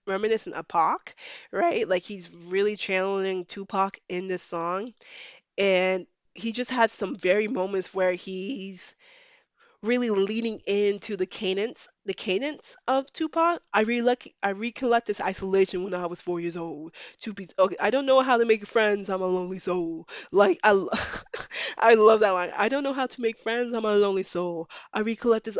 reminiscent of Pac, right? Like he's really channeling Tupac in this song, and he just has some very moments where he's really leaning into the cadence of Tupac. I recollect this isolation when I was 4 years old. To be okay, I don't know how to make friends. I'm a lonely soul. Like I love that line. I don't know how to make friends. I'm a lonely soul. I recollect this.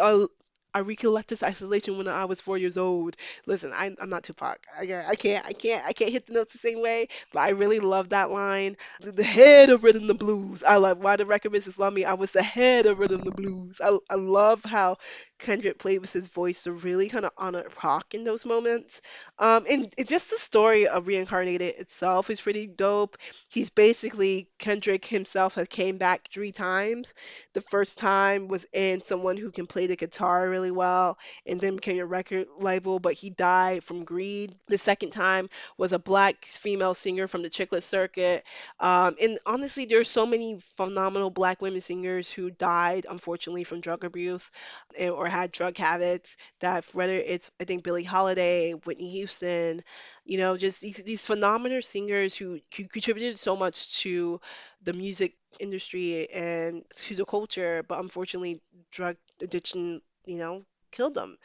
I recollect this isolation when I was 4 years old. Listen, I'm not Tupac. I can't hit the notes the same way, but I really love that line. The head of rhythm the blues. I love why the record business love me. I was the head of rhythm the blues. I love how Kendrick played with his voice to really kind of honor Pac in those moments. And just the story of Reincarnated itself is pretty dope. He's basically Kendrick himself has came back 3 times. The first time was in someone who can play the guitar really well, and then became a record label, but he died from greed. The second time was a black female singer from the Chicklet Circuit. And honestly, there's so many phenomenal black women singers who died, unfortunately, from drug abuse or had drug habits. That whether it's, I think, Billie Holiday, Whitney Houston, just these phenomenal singers who contributed so much to the music industry and to the culture, but unfortunately, drug addiction, killed them.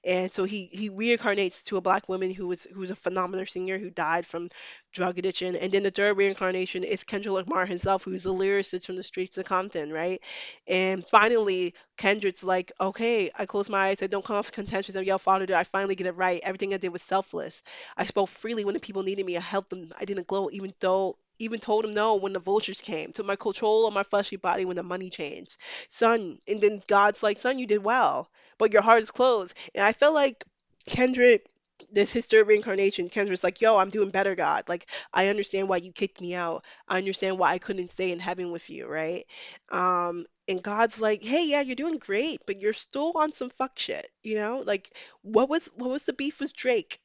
And so he reincarnates to a black woman who's a phenomenal singer who died from drug addiction. And then the third reincarnation is Kendrick Lamar himself, who's a lyricist from the streets of Compton, right? And finally, Kendrick's like, okay, I close my eyes, I don't come off contentious, and yell, Father, did I finally get it right? Everything I did was selfless. I spoke freely when the people needed me. I helped them. I didn't gloat, even told them no when the vultures came. Took my control of my fleshy body when the money changed. Son, and then God's like, son, you did well, but your heart is closed. And I felt like Kendrick, this his third reincarnation, Kendrick's like, yo, I'm doing better, God. Like, I understand why you kicked me out. I understand why I couldn't stay in heaven with you, right? And God's like, hey, yeah, you're doing great, but you're still on some fuck shit, you know? Like, what was the beef with Drake?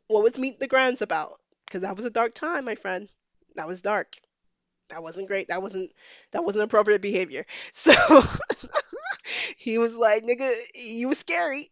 What was Meet the Grands about? Because that was a dark time, my friend. That was dark. That wasn't great. That wasn't appropriate behavior. So he was like, nigga, you was scary.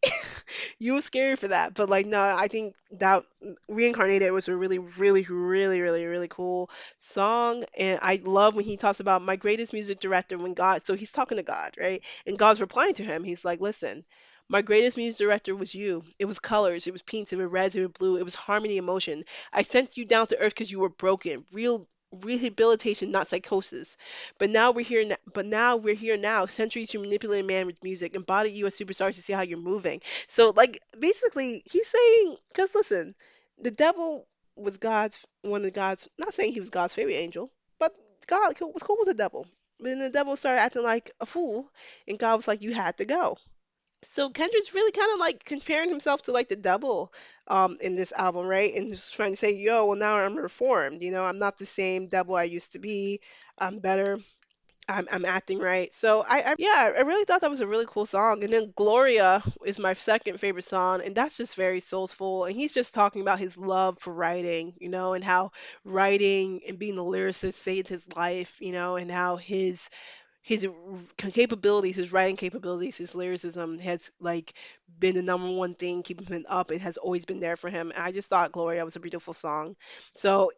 You was scary for that. But like, no, I think that Reincarnated was a really, really, really, really, really cool song. And I love when he talks about my greatest music director when God, so he's talking to God, right? And God's replying to him. He's like, listen, my greatest music director was you. It was colors, it was pinks, it was reds, it was blue, it was harmony, emotion. I sent you down to earth because you were broken. Real rehabilitation, not psychosis. But now we're here now. Centuries to manipulate man with music. Embody you as superstars to see how you're moving. So like basically he's saying, because listen, the devil was God's one of God's, not saying he was God's favorite angel, but God was cool with the devil. But then the devil started acting like a fool, and God was like, you had to go. So Kendrick's really kind of like comparing himself to like the devil in this album, right? And just trying to say, yo, well now I'm reformed, I'm not the same devil I used to be. I'm better. I'm acting right. So yeah, I really thought that was a really cool song. And then Gloria is my second favorite song, and that's just very soulful. And he's just talking about his love for writing, and how writing and being a lyricist saved his life, and how his capabilities, his writing capabilities, his lyricism has like been the number one thing keeping him up. It has always been there for him. And I just thought Gloria was a beautiful song. So,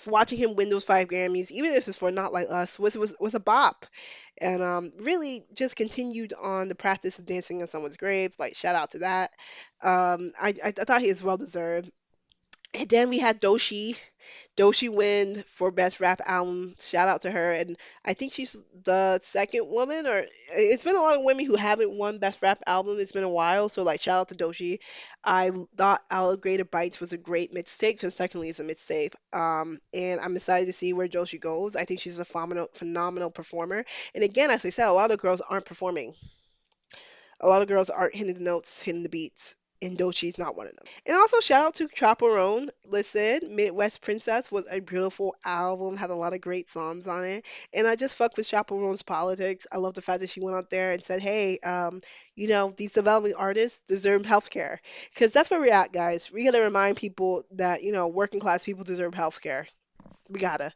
watching him win those 5 Grammys, even if it's for Not Like Us, was a bop. And really just continued on the practice of dancing on someone's grave. Like shout out to that. I thought he was well deserved. And then we had Doshi win for Best Rap Album. Shout out to her. And I think she's the second woman, or it's been a lot of women who haven't won Best Rap Album. It's been a while. So, like, shout out to Doshi. I thought Alligator Bites was a great mixtape, so secondly, it's a mixtape. And I'm excited to see where Doshi goes. I think she's a phenomenal performer. And again, as I said, a lot of girls aren't performing. A lot of girls aren't hitting the notes, hitting the beats, and Dochi's not one of them. And also shout out to Chaperone. Listen, Midwest Princess was a beautiful album, had a lot of great songs on it. And I just fuck with Chaperone's politics. I love the fact that she went out there and said, hey, these developing artists deserve healthcare. Because that's where we're at, guys. We gotta remind people that, working class people deserve healthcare. We gotta.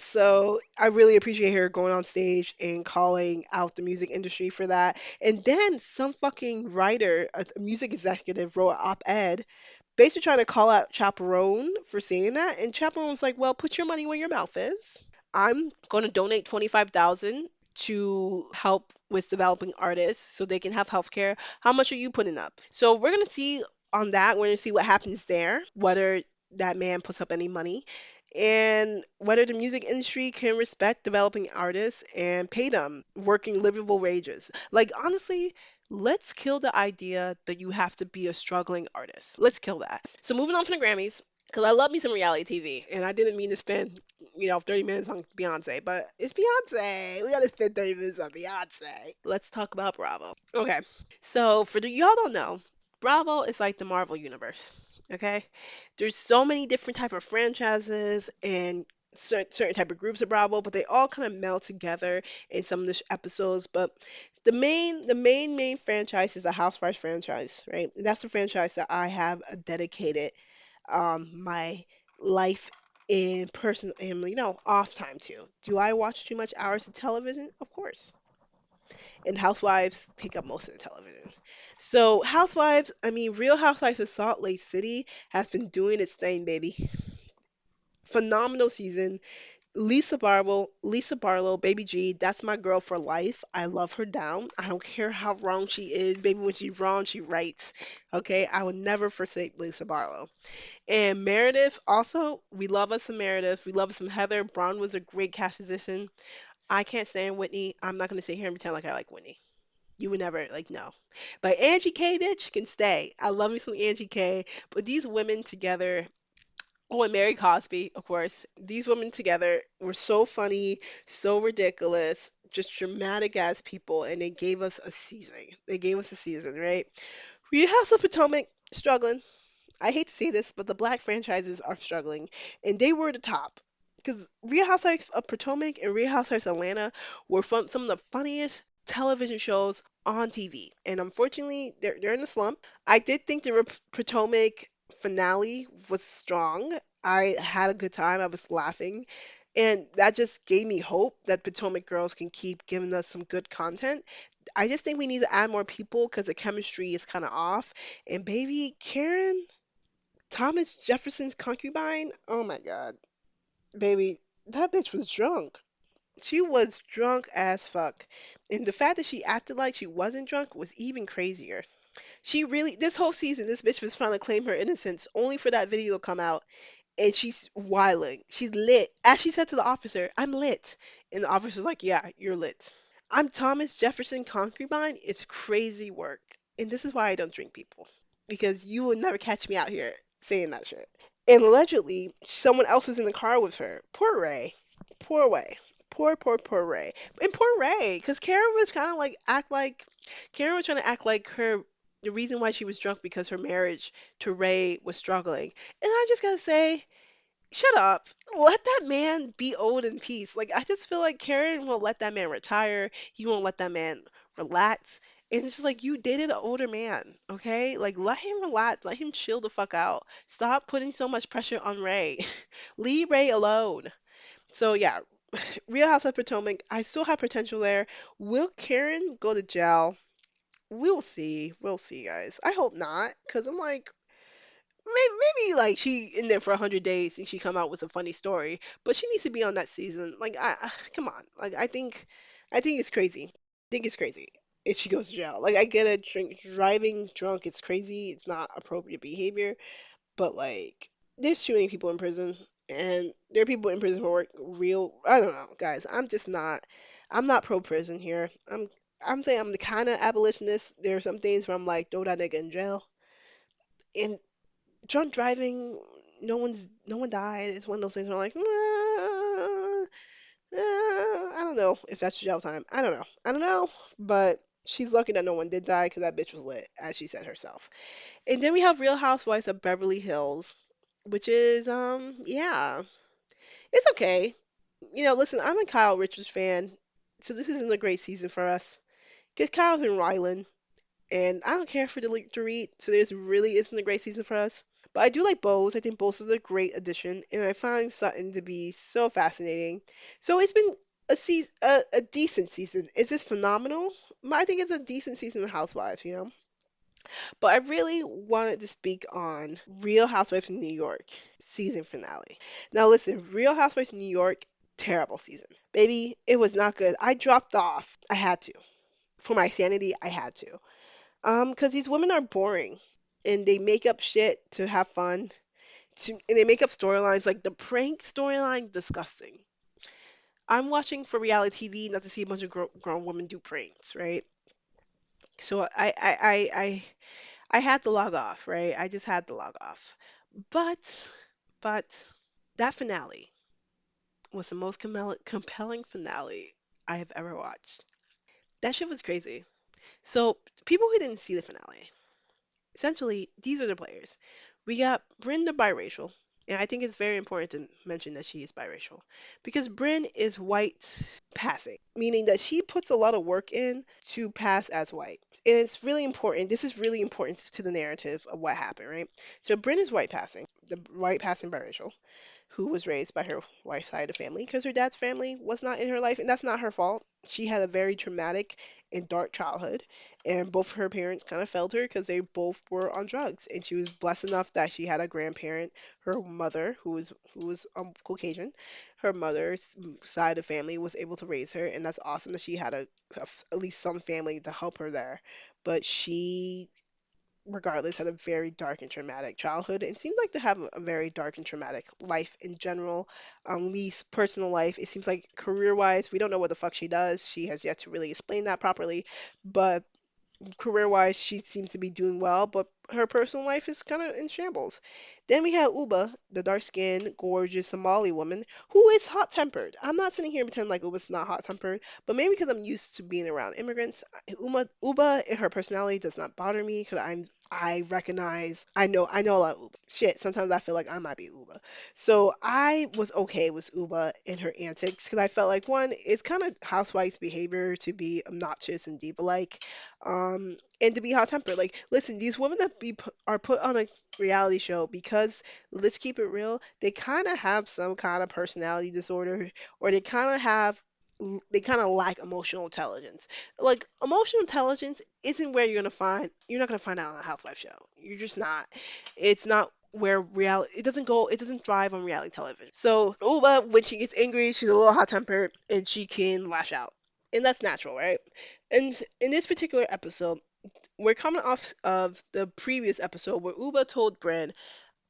So I really appreciate her going on stage and calling out the music industry for that. And then some fucking writer, a music executive, wrote an op-ed basically trying to call out Chaperone for saying that. And Chaperone was like, "Well, put your money where your mouth is. I'm going to donate 25,000 to help with developing artists so they can have healthcare. How much are you putting up?" So we're going to see on that. We're going to see what happens there, whether that man puts up any money, and whether the music industry can respect developing artists and pay them working livable wages. Like, honestly, let's kill the idea that you have to be a struggling artist. Let's kill that. So moving on from the Grammys, because I love me some reality TV, and I didn't mean to spend 30 minutes on Beyonce, but it's Beyonce. We gotta spend 30 minutes on Beyonce. Let's talk about Bravo. Okay, so for the y'all don't know, Bravo is like the Marvel universe. Okay, there's so many different type of franchises and certain type of groups of Bravo, but they all kind of meld together in some of the episodes. But the main franchise is a Housewives franchise, right? And that's the franchise that I have dedicated my life in person and off time to. Do I watch too much hours of television? Of course. And Housewives take up most of the television. So Housewives, I mean, Real Housewives of Salt Lake City has been doing its thing, baby. Phenomenal season. Lisa Barlow, Baby G, that's my girl for life. I love her down. I don't care how wrong she is, baby. When she's wrong, she writes. Okay, I will never forsake Lisa Barlow. And Meredith, also, we love us some Meredith. We love us some Heather. Braun was a great cast position. I can't stand Whitney. I'm not gonna sit here and pretend like I like Whitney. You would never like no. But Angie K, bitch, can stay. I love me some Angie K. But these women together, oh, and Mary Cosby, of course. These women together were so funny, so ridiculous, just dramatic as people, and they gave us a season. They gave us a season, right? Real House of Potomac struggling. I hate to say this, but the black franchises are struggling, and they were the top. Because Real Housewives of Potomac and Real Housewives of Atlanta were some of the funniest television shows on TV. And unfortunately, they're in a slump. I did think the Potomac finale was strong. I had a good time. I was laughing. And that just gave me hope that Potomac Girls can keep giving us some good content. I just think we need to add more people because the chemistry is kind of off. And baby, Karen, Thomas Jefferson's concubine, oh my God, baby, that bitch was drunk. She was drunk as fuck. And the fact that she acted like she wasn't drunk was even crazier. She really, this whole season, this bitch was trying to claim her innocence only for that video to come out. And she's wilding. She's lit. As she said to the officer, I'm lit. And the officer's like, yeah, you're lit. I'm Thomas Jefferson concubine. It's crazy work. And this is why I don't drink people. Because you will never catch me out here saying that shit. And allegedly, someone else was in the car with her. Poor Ray. Poor Ray. Poor Ray. And poor Ray. Because Karen was kind of like, Karen was trying to act like the reason why she was drunk because her marriage to Ray was struggling. And I just gotta say, Shut up. Let that man be old in peace. Like, I just feel like Karen won't let that man retire. He won't let that man relax. And it's just like, you dated an older man, okay? Like, let him relax. Let him chill the fuck out. Stop putting so much pressure on Ray. Leave Ray alone. So, yeah, Real House of Potomac, I still have potential there. Will Karen go to jail? We'll see. We'll see, guys. I hope not, because I'm like, maybe like she in there for 100 days and she come out with a funny story, but she needs to be on that season. Like, come on. Like, I think it's crazy. I think it's crazy if she goes to jail. Like, I get it, driving drunk, it's crazy. It's not appropriate behavior, but like, there's too many people in prison, and there are people in prison for work real. I don't know, guys. I'm not pro prison here. I'm saying I'm the kind of abolitionist. There are some things where I'm like, throw that nigga in jail. And drunk driving, no one died. It's one of those things where I'm like, I don't know if that's jail time. I don't know. I don't know. But she's lucky that no one did die because that bitch was lit, as she said herself. And then we have Real Housewives of Beverly Hills, which is yeah, it's okay. Listen, I'm a Kyle Richards fan, so this isn't a great season for us. Because Kyle's been Rylan, and I don't care for the to read, so this really isn't a great season for us. But I do like Bose. I think Bose is a great addition, and I find Sutton to be so fascinating. So it's been a decent season. Is this phenomenal? I think it's a decent season of Housewives. But I really wanted to speak on Real Housewives in New York season finale. Now listen, Real Housewives in New York, terrible season. Baby, it was not good. I dropped off. I had to. For my sanity, I had to. Because these women are boring and they make up shit to have fun. And they make up storylines like the prank storyline, disgusting. I'm watching for reality TV, not to see a bunch of grown women do pranks, right? So I had to log off, right? I just had to log off. But, but that finale was the most compelling finale I have ever watched. That shit was crazy. So, people who didn't see the finale, essentially, these are the players. We got Bryn the biracial, and I think it's very important to mention that she is biracial because Bryn is white passing, meaning that she puts a lot of work in to pass as white. And it's really important. This is really important to the narrative of what happened, right? So Bryn is white passing, the white passing biracial, who was raised by her wife's side of family because her dad's family was not in her life, and that's not her fault. She had a very traumatic and dark childhood, and both her parents kind of failed her because they both were on drugs. And she was blessed enough that she had a grandparent, her mother, who was Caucasian. Her mother's side of family was able to raise her, and that's awesome that she had at least some family to help her there. But she regardless, had a very dark and traumatic childhood and seemed like to have a very dark and traumatic life in general. Least personal life. It seems like career wise, we don't know what the fuck she does. She has yet to really explain that properly. But career wise, she seems to be doing well, but her personal life is kind of in shambles. Then we have Uba, the dark skinned, gorgeous Somali woman who is hot tempered. I'm not sitting here and pretending like Uba's not hot tempered, but maybe because I'm used to being around immigrants. Uba and her personality does not bother me because I recognize, I know a lot of Uba. Shit, sometimes I feel like I might be Uba. So I was okay with Uba and her antics because I felt like one, it's kind of housewives behavior to be obnoxious and diva-like and to be hot tempered. Like, listen, these women that are put on a reality show because let's keep it real, they kind of have some kind of personality disorder, or they kind of lack emotional intelligence. Like, emotional intelligence isn't where you're not gonna find out on a housewife show. You're just not. It's not where reality it doesn't thrive on reality television. So Uba, when she gets angry, she's a little hot tempered and she can lash out. And that's natural, right? And in this particular episode, we're coming off of the previous episode where Uba told Bran,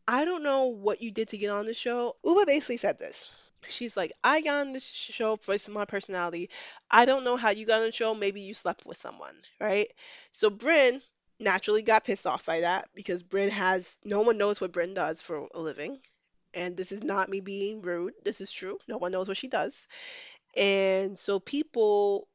I don't know what you did to get on the show. Uba basically said this. She's like, I got on this show for my personality. I don't know how you got on the show. Maybe you slept with someone, right? So Bryn naturally got pissed off by that because no one knows what Bryn does for a living. And this is not me being rude. This is true. No one knows what she does. And so people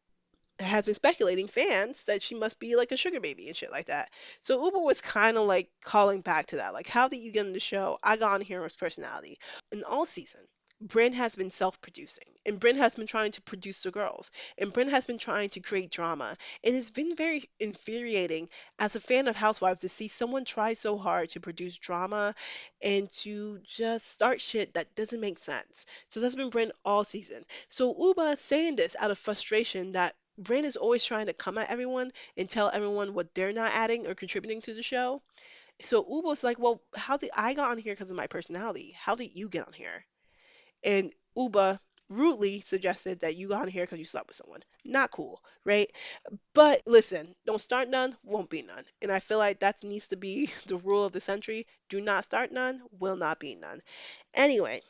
has been speculating fans that she must be like a sugar baby and shit like that. So Uber was kind of like calling back to that. Like, how did you get on the show? I got on here with personality. And all season, Bryn has been self-producing, and Bryn has been trying to produce the girls, and Bryn has been trying to create drama. And it's been very infuriating as a fan of Housewives to see someone try so hard to produce drama and to just start shit that doesn't make sense. So that's been Bryn all season. So Uba saying this out of frustration that Bryn is always trying to come at everyone and tell everyone what they're not adding or contributing to the show. So Uba's like, well, how did I got on here because of my personality? How did you get on here? And Uba rudely suggested that you got on here because you slept with someone. Not cool, right? But listen, don't start none, won't be none. And I feel like that needs to be the rule of the century. Do not start none, will not be none. Anyway,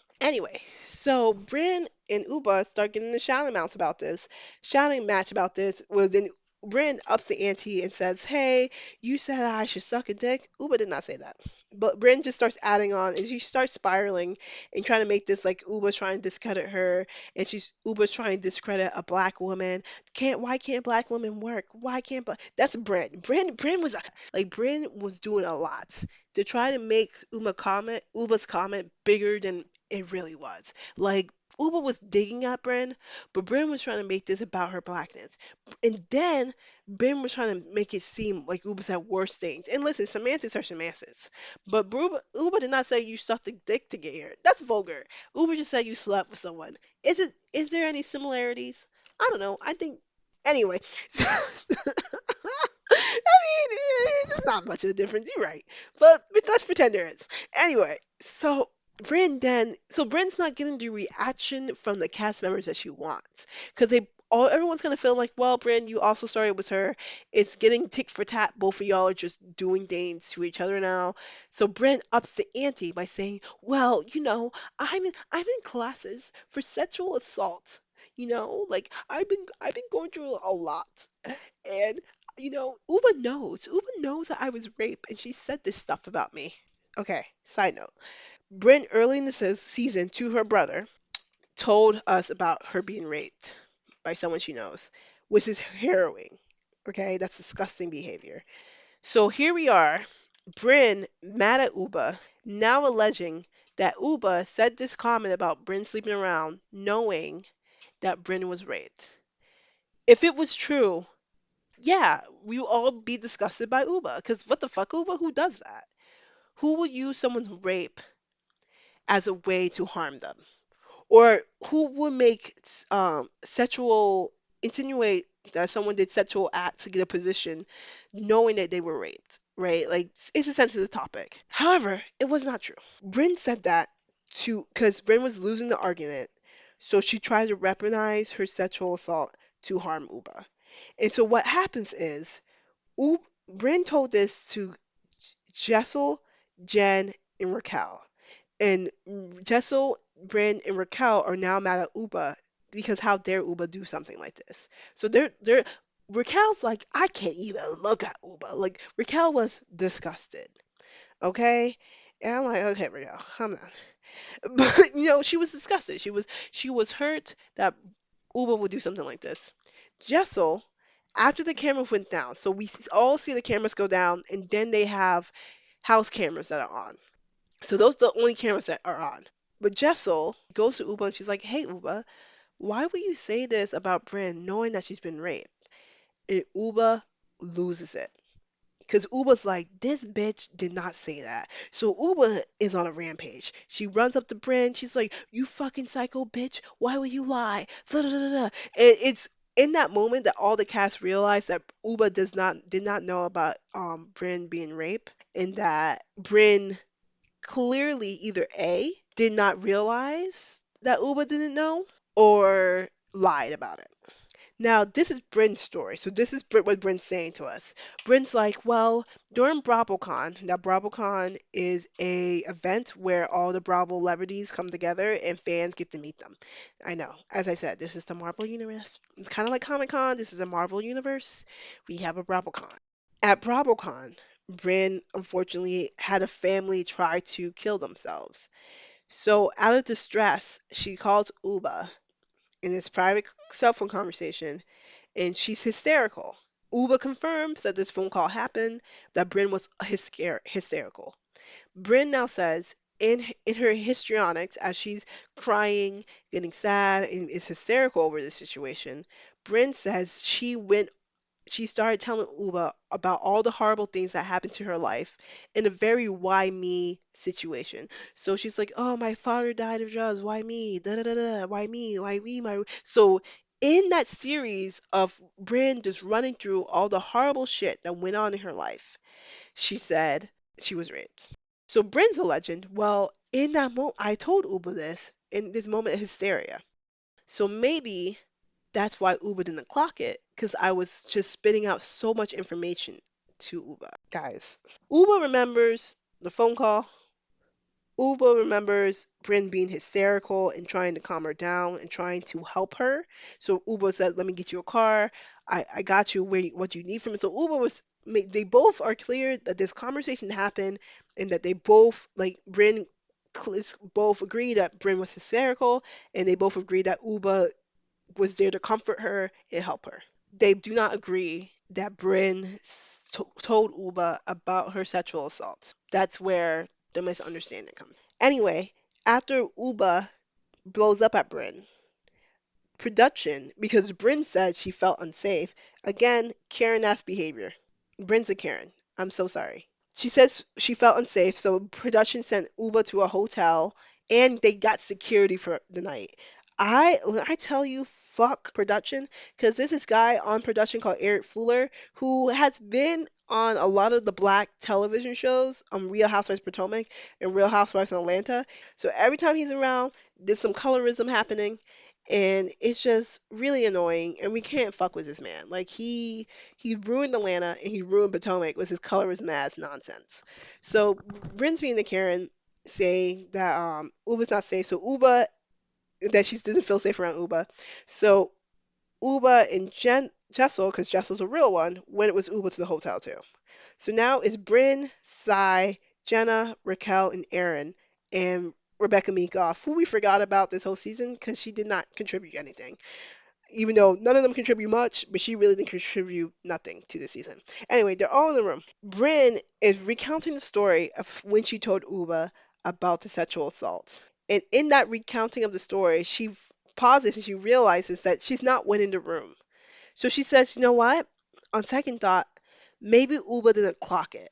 so Bryn and Uba start getting the shouting match about this. Shouting match about this was then Bryn ups the ante and says, "Hey, you said I should suck a dick." Uba did not say that. But Bryn just starts adding on and she starts spiraling and trying to make this like Uba's trying to discredit her and Uba's trying to discredit a black woman. Why can't black women work? Why can't black That's Bryn. Bryn was like Bryn was doing a lot to try to make Uba's comment bigger than it really was. Like Uba was digging at Bryn, but Bryn was trying to make this about her blackness. And then Bryn was trying to make it seem like Uba said worse things. And listen, semantics are semantics. But Uba did not say you sucked a dick to get here. That's vulgar. Uba just said you slept with someone. Is there any similarities? I don't know. I think anyway. I mean, there's not much of a difference. You're right. But let's pretend there is. Anyway, so Bryn's not getting the reaction from the cast members that she wants. Because everyone's gonna feel like, well, Bryn, you also started with her. It's getting tick for tat. Both of y'all are just doing things to each other now. So Bryn ups the ante by saying, well, I'm in classes for sexual assault. Like I've been going through a lot. And Uba knows that I was raped, and she said this stuff about me. Okay, side note. Bryn early in the season to her brother told us about her being raped by someone she knows, which is harrowing. Okay, that's disgusting behavior. So here we are, Bryn mad at Uba, now alleging that Uba said this comment about Bryn sleeping around, knowing that Bryn was raped. If it was true, yeah, we will all be disgusted by Uba. Because what the fuck, Uba? Who does that? Who will use someone's rape as a way to harm them? Or who would make sexual insinuate that someone did sexual acts to get a position knowing that they were raped, right? Like it's a sensitive topic. However, it was not true. Bryn said that to because Bryn was losing the argument, so she tried to weaponize her sexual assault to harm Uba. And so what happens is Bryn told this to Jessel, Jen, and Raquel. And Jessel, Bryn, and Raquel are now mad at Uba because how dare Uba do something like this? So they're Raquel's like, I can't even look at Uba. Like Raquel was disgusted. Okay? And I'm like, okay, Raquel, calm down. But she was disgusted. She was hurt that Uba would do something like this. Jessel, after the camera went down, so we all see the cameras go down, and then they have house cameras that are on. So those are the only cameras that are on. But Jessel goes to Uba and she's like, "Hey Uba, why would you say this about Bryn knowing that she's been raped?" And Uba loses it. Because Uba's like, this bitch did not say that. So Uba is on a rampage. She runs up to Bryn. She's like, you fucking psycho bitch. Why would you lie? Da, da, da, da, da. And it's in that moment that all the cast realize that Uba did not know about Bryn being raped, and that Bryn clearly either A did not realize that Uba didn't know or lied about it. Now, this is Bryn's story. So this is what Bryn's saying to us. Bryn's like, well, during BravoCon, now BravoCon is a event where all the Bravo celebrities come together and fans get to meet them. I know. As I said, this is the Marvel universe. It's kind of like Comic-Con. This is a Marvel universe. We have a BravoCon. At BravoCon, Bryn unfortunately had a family try to kill themselves. So out of distress, she calls Uba in this private cell phone conversation and she's hysterical. Uba confirms that this phone call happened, that Bryn was hysterical. Bryn now says in her histrionics, as she's crying, getting sad, and is hysterical over the situation, Bryn says she started telling Uba about all the horrible things that happened to her life in a very why me situation. So she's like, "Oh, my father died of drugs. Why me? Da da da da. Why me? Why me? My." So in that series of Bryn just running through all the horrible shit that went on in her life, she said she was raped. So Bryn's a legend. Well, in that moment, I told Uba this in this moment of hysteria. So maybe that's why Uber didn't clock it, because I was just spitting out so much information to Uber. Guys, Uber remembers the phone call. Uber remembers Bryn being hysterical and trying to calm her down and trying to help her. So Uber said, "Let me get you a car. I got you what you need from it." So Uber was they both are clear that this conversation happened and that they both like Bryn both agree that Bryn was hysterical and they both agree that Uber was there to comfort her and help her. They do not agree that Bryn told Uba about her sexual assault. That's where the misunderstanding comes. Anyway, after Uba blows up at Bryn, production, because Bryn said she felt unsafe, again, Karen-ass behavior. Bryn's a Karen. I'm so sorry. She says she felt unsafe, so production sent Uba to a hotel and they got security for the night. When I tell you, fuck production, because there's this guy on production called Eric Fuller who has been on a lot of the black television shows on Real Housewives of Potomac and Real Housewives of Atlanta. So every time he's around, there's some colorism happening, and it's just really annoying. And we can't fuck with this man. Like he ruined Atlanta and he ruined Potomac with his colorism ass nonsense. So Brinsby and the Karen say that Uba's not safe. So Uba that she doesn't feel safe around Uba. So Uba and Jessel, because Jessel's a real one, went with Uba to the hotel too. So now it's Bryn, Cy, Jenna, Raquel, and Aaron, and Rebecca Meekoff, who we forgot about this whole season because she did not contribute anything, even though none of them contribute much, but she really didn't contribute nothing to the season. Anyway, they're all in the room. Bryn is recounting the story of when she told Uba about the sexual assault. And in that recounting of the story, she pauses and she realizes that she's not winning the room. So she says, "You know what? On second thought, maybe Uba didn't clock it."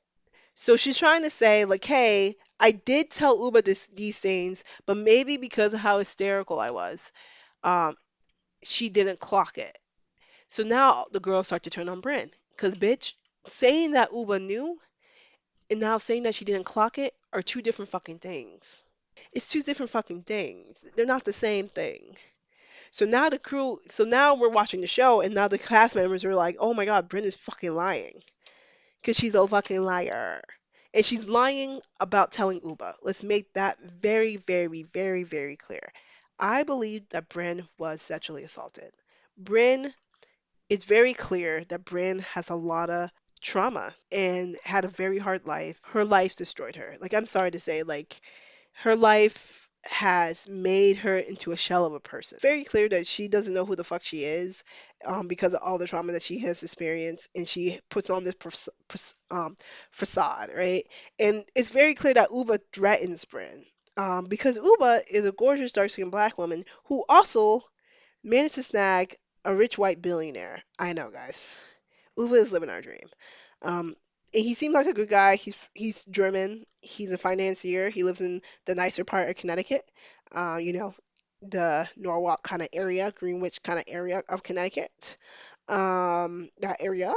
So she's trying to say, like, hey, I did tell Uba these things, but maybe because of how hysterical I was, um, she didn't clock it. So now the girls start to turn on Bryn. Because, bitch, saying that Uba knew and now saying that she didn't clock it are two different fucking things. It's two different fucking things. They're not the same thing. So now we're watching the show, and now the cast members are like, oh my god, Bryn is fucking lying. Because she's a fucking liar. And she's lying about telling Uba. Let's make that very, very, very, very clear. I believe that Bryn was sexually assaulted. Bryn It's very clear that Bryn has a lot of trauma and had a very hard life. Her life destroyed her. Like, I'm sorry to say, like, her life has made her into a shell of a person. Very clear that she doesn't know who the fuck she is, because of all the trauma that she has experienced, and she puts on this facade, right? And it's very clear that Uba threatens Bryn, because Uba is a gorgeous dark-skinned black woman who also managed to snag a rich white billionaire. I know, guys. Uwe is living our dream. Um, and he seemed like a good guy. He's German. He's a financier. He lives in the nicer part of Connecticut. You know, the Norwalk kind of area, Greenwich kind of area of Connecticut. That area.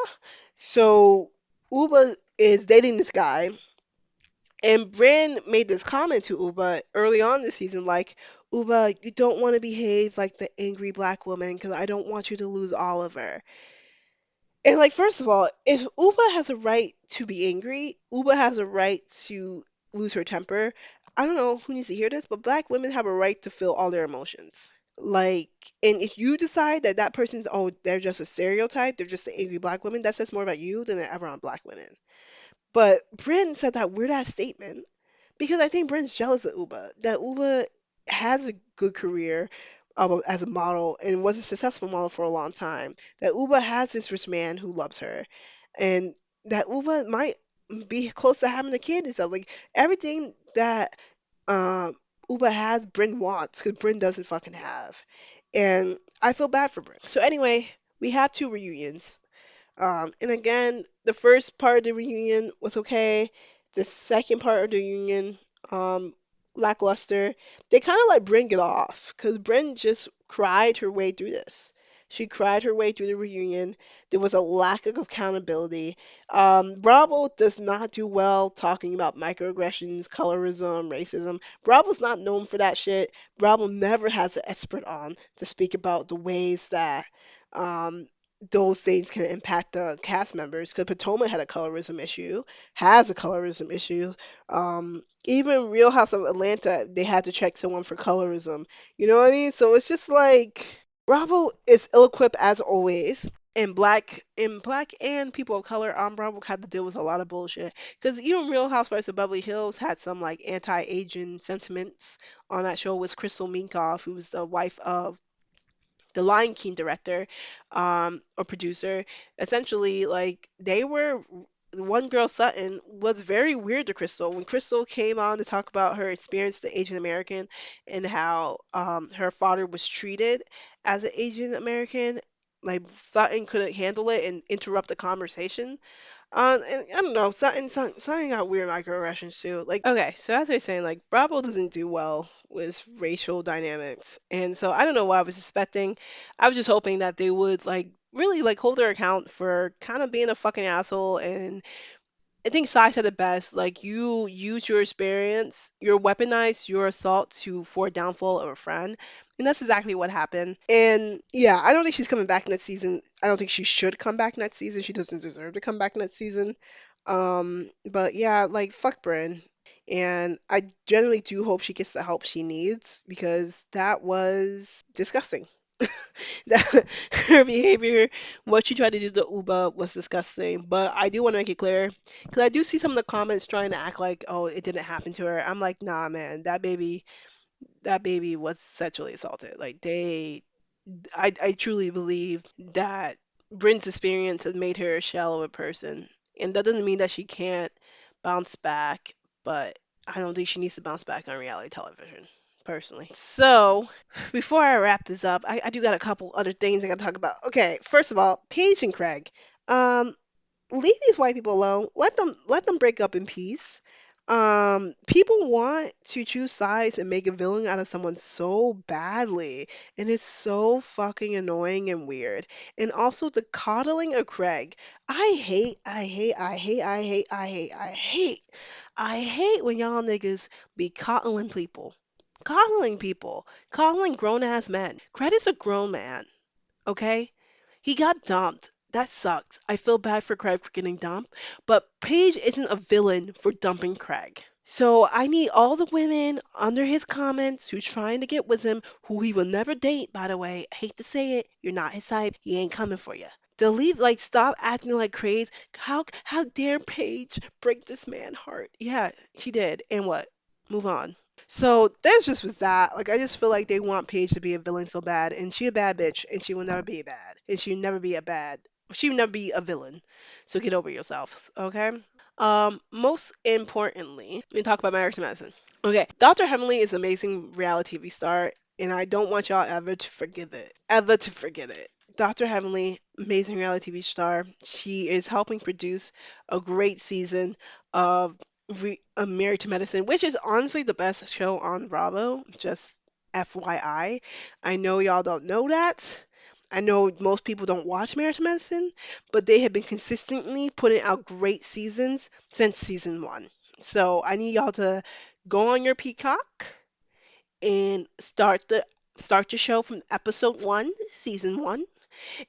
So Uwe is dating this guy, and Bryn made this comment to Uba early on this season, like, Uba, you don't want to behave like the angry black woman because I don't want you to lose Oliver. And, like, first of all, if Uba has a right to be angry, Uba has a right to lose her temper. I don't know who needs to hear this, but black women have a right to feel all their emotions. Like, and if you decide that that person's, oh, they're just a stereotype, they're just an angry black woman, that says more about you than it ever on black women. But Bryn said that weird ass statement because I think Bryn's jealous of Uba. That Uba has a good career. as a model and was a successful model for a long time. That Uba has this rich man who loves her, and that Uba might be close to having a kid and stuff. Like everything that um Uba has, Bryn wants because Bryn doesn't fucking have, and I feel bad for Bryn. So anyway, we have two reunions. And again, the first part of the reunion was okay. The second part of the reunion, um, lackluster. They kind of like bring it off because Bryn just cried her way through this. She cried her way through the reunion. There was a lack of accountability. Bravo does not do well talking about microaggressions, colorism, racism. Bravo's not known for that shit. Bravo never has an expert on to speak about the ways that um, those things can impact the cast members because Potomac had a colorism issue, has a colorism issue. Even Real House of Atlanta, they had to check someone for colorism. You know what I mean? So it's just like Bravo is ill-equipped as always. And black and people of color on Bravo had to deal with a lot of bullshit. Because even Real Housewives of Beverly Hills had some like anti-Asian sentiments on that show with Crystal Minkoff, who was the wife of the Lion King director or producer. Essentially, like they were one girl Sutton was very weird to Crystal. When Crystal came on to talk about her experience as Asian American and how her father was treated as an Asian American, like Sutton couldn't handle it and interrupt the conversation. And I don't know, something got weird microaggressions too. Like, okay, so as I was saying, like Bravo doesn't do well with racial dynamics, and so I don't know what I was expecting. I was just hoping that they would like really like hold their account for kind of being a fucking asshole. And I think Sai said it best. Like you use your experience, you weaponize your assault to for downfall of a friend, and that's exactly what happened. And yeah, I don't think she's coming back next season. I don't think she should come back next season. She doesn't deserve to come back next season. But yeah, like fuck Bryn. And I generally do hope she gets the help she needs because that was disgusting. That her behavior, what she tried to do to Uba was disgusting. But I do want to make it clear, because I do see some of the comments trying to act like, oh, it didn't happen to her. I'm like, nah, man, that baby was sexually assaulted. Like I truly believe that Bryn's experience has made her a shallower person, and that doesn't mean that she can't bounce back. But I don't think she needs to bounce back on reality television, personally. So, before I wrap this up, I do got a couple other things I gotta talk about. Okay, first of all, Paige and Craig. Um, Leave these white people alone. Let them break up in peace. People want to choose sides and make a villain out of someone so badly, and it's so fucking annoying and weird. And also the coddling of Craig. I hate when y'all niggas be coddling people, coddling grown ass men. Craig is a grown man, okay? He got dumped. That sucks. I feel bad for Craig for getting dumped, but Paige isn't a villain for dumping Craig. So I need all the women under his comments who's trying to get with him, who he will never date, by the way. I hate to say it, you're not his type. He ain't coming for you. Delete, like, stop acting like crazy. How dare Paige break this man's heart? Yeah, she did. And what? Move on. So that's just was that. Like I just feel like they want Paige to be a villain so bad, and she a bad bitch, and she will never be bad, and she will never be a bad. She will never be a villain. So get over yourself, okay? Most importantly, we talk about marriage medicine. Okay, Dr. Heavenly is an amazing reality TV star, and I don't want y'all ever to forget it. Ever to forget it. Dr. Heavenly, amazing reality TV star. She is helping produce a great season of Married to Medicine, which is honestly the best show on Bravo. Just FYI. I know y'all don't know that. I know most people don't watch Married to Medicine, but they have been consistently putting out great seasons since season one. So I need y'all to go on your Peacock and start your show from episode one, season one,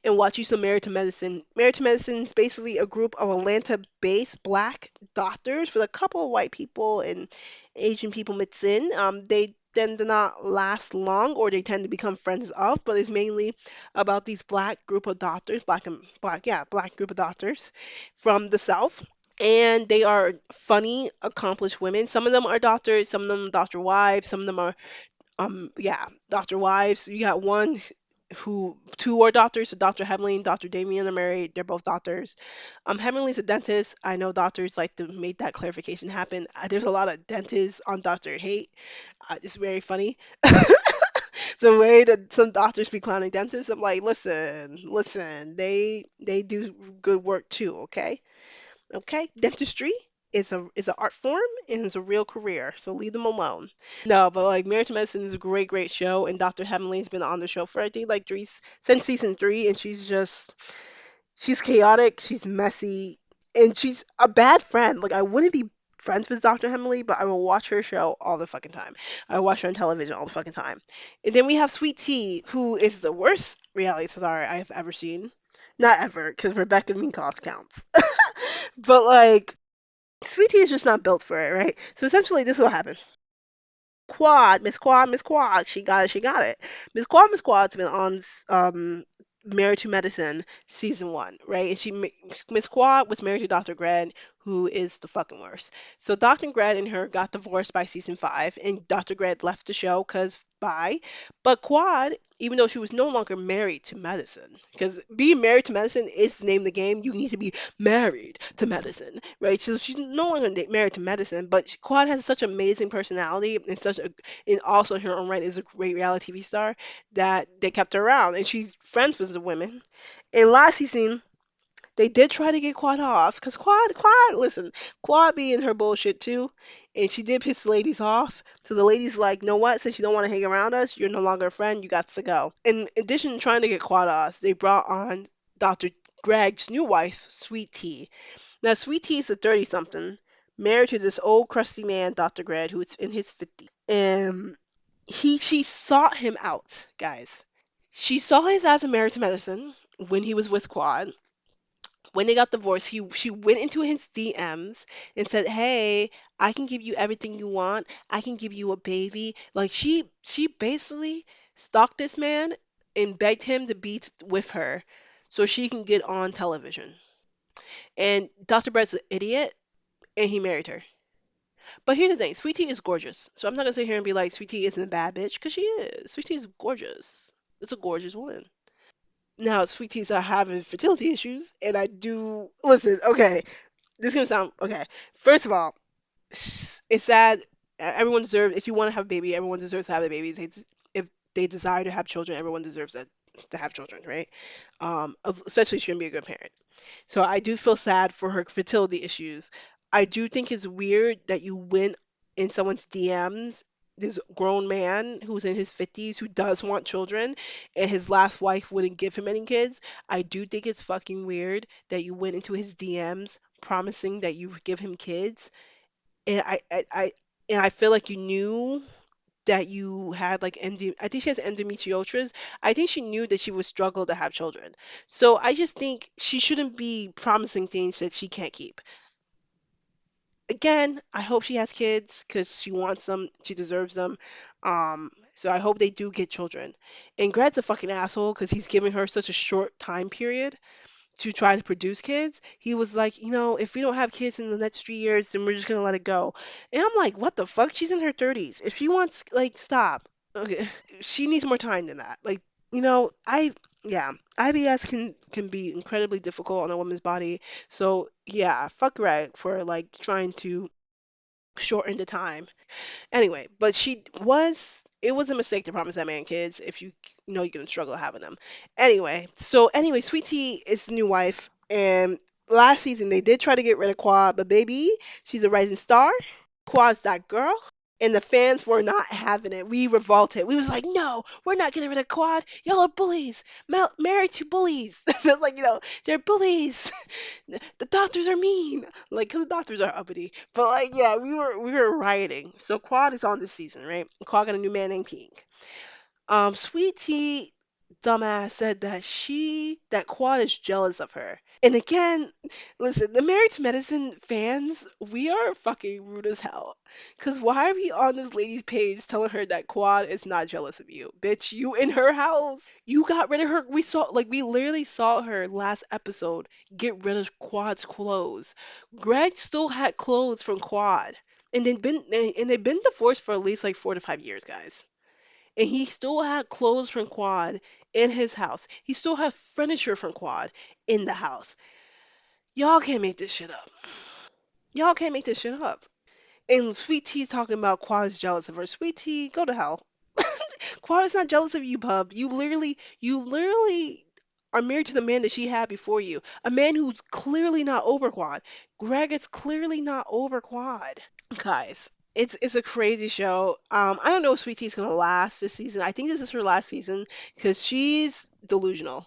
and watch you some Married to Medicine. Married to Medicine is basically a group of Atlanta-based black doctors with a couple of white people and Asian people mixed in. They tend to not last long, or they tend to become friends of, but it's mainly about these black group of doctors, black group of doctors from the South. And they are funny, accomplished women. Some of them are doctors, some of them are doctor wives, some of them are Yeah, Dr. Wives. You got one who two are doctors, so Dr. Hemley and Dr. Damien are married. They're both doctors. Hemley's a dentist. I know doctors like to make that clarification happen. There's a lot of dentists on Dr. Hate. It's very funny. The way that some doctors be clowning dentists, I'm like, listen, listen, they do good work too, okay? Okay? Dentistry is an art form and it's a real career, so leave them alone. No, but like Married to Medicine is a great, great show, and Dr. Hemley's been on the show for I think like since season 3, and she's chaotic, she's messy, and she's a bad friend. Like I wouldn't be friends with Dr. Hemley, but I will watch her show all the fucking time. I watch her on television all the fucking time. And then we have Sweet Tea, who is the worst reality star I've ever seen. Not ever, because Rebecca Minkoff counts. But like, Sweet Tea is just not built for it, right? So essentially, this will happen. Miss Quad, she got it, she got it. Miss Quad's been on Married to Medicine season 1, right? And Miss Quad was married to Dr. Grant, who is the fucking worst. So Dr. Grant and her got divorced by season 5, and Dr. Grant left the show because bye. But Quad, even though she was no longer married to medicine, because being married to medicine is the name of the game, you need to be married to medicine, right? So she's no longer married to medicine, but Quad has such amazing personality and and also in her own right is a great reality TV star that they kept her around, and she's friends with the women. And last season, they did try to get Quad off because listen, Quad be in her bullshit too, and she did piss the ladies off. So the ladies like, know what? Since you don't want to hang around us, you're no longer a friend. You got to go. In addition to trying to get Quad off, they brought on Dr. Greg's new wife, Sweet Tea. Now, Sweet Tea is a 30 something, married to this old crusty man, Dr. Greg, who's in his 50s. And she sought him out, guys. She saw his ass in Married to Medicine when he was with Quad. When they got divorced, she went into his DMs and said, "Hey, I can give you everything you want. I can give you a baby." Like she basically stalked this man and begged him to be with her so she can get on television. And Dr. Brett's an idiot, and he married her. But here's the thing, Sweet Tea is gorgeous. So I'm not gonna sit here and be like Sweet Tea isn't a bad bitch, because she is. Sweet Tea is gorgeous. It's a gorgeous woman. Now, Sweet Tea's are having fertility issues, and I do listen. Okay, this is gonna sound okay. First of all, it's sad. Everyone deserves. If you want to have a baby, everyone deserves to have a baby. If they desire to have children, everyone deserves to have children, right? Especially if you're gonna be a good parent. So I do feel sad for her fertility issues. I do think it's weird that you went in someone's DMs, this grown man who's in his 50s who does want children, and his last wife wouldn't give him any kids. I do think it's fucking weird that you went into his DMs promising that you would give him kids. And I feel like you knew that you had like I think she has endometriosis. I think she knew that she would struggle to have children. So I just think she shouldn't be promising things that she can't keep. Again, I hope she has kids because she wants them, she deserves them. So I hope they do get children. And Greg's a fucking asshole because he's giving her such a short time period to try to produce kids. He was like, if we don't have kids in the next 3 years, then we're just gonna let it go. And I'm like, what the fuck? She's in her 30s. If she wants, like, stop. Okay, she needs more time than that. Like, yeah, IBS can be incredibly difficult on a woman's body. So yeah, fuck Greg for like trying to shorten the time. Anyway, but it was a mistake to promise that man kids if you know you're gonna struggle having them. Anyway, Sweet Tea is the new wife, and last season they did try to get rid of Quad, but baby, she's a rising star. Quad's that girl. And the fans were not having it. We revolted. We was like, no, we're not getting rid of Quad. Y'all are bullies. Married to bullies. Like, they're bullies. The doctors are mean. Like, 'cause the doctors are uppity. But like, yeah, we were rioting. So Quad is on this season, right? Quad got a new man named Pink. Sweet Tea dumbass said that Quad is jealous of her. And again, listen, the Married to Medicine fans, we are fucking rude as hell. Cause why are we on this lady's page telling her that Quad is not jealous of you? Bitch, you in her house. You got rid of her. We literally saw her last episode get rid of Quad's clothes. Greg still had clothes from Quad. And they've been divorced for at least like 4 to 5 years, guys. and he still had clothes from Quad in his house. He still had furniture from Quad in the house. Y'all can't make this shit up. Y'all can't make this shit up. And Sweet Tea's talking about Quad's jealous of her. Sweet Tea, go to hell. Quad is not jealous of you, bub. You literally are married to the man that she had before you. A man who's clearly not over Quad. Greg is clearly not over Quad. Guys, it's a crazy show. I don't know if Sweet Tea's gonna last this season. I think this is her last season because she's delusional.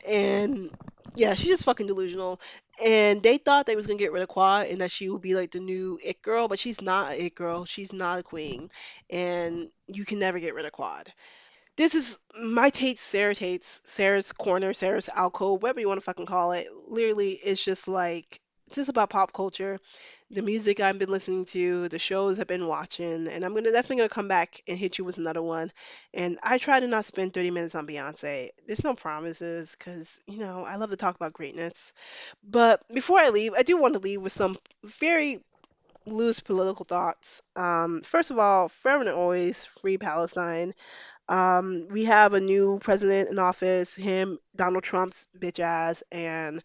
And yeah, she's just fucking delusional. And they thought they was gonna get rid of Quad and that she would be like the new it girl, but she's not a it girl. She's not a queen. And you can never get rid of Quad. This is my Tate's Sarah Tate's Sarah's corner, Sarah's alcove, whatever you want to fucking call it. Literally, it's just like it's just about pop culture, the music I've been listening to, the shows I've been watching, and I'm gonna definitely gonna come back and hit you with another one. And I try to not spend 30 minutes on Beyonce. There's no promises, because I love to talk about greatness. But before I leave, I do want to leave with some very loose political thoughts. First of all, forever and always, free Palestine. We have a new president in office, him, Donald Trump's bitch ass, and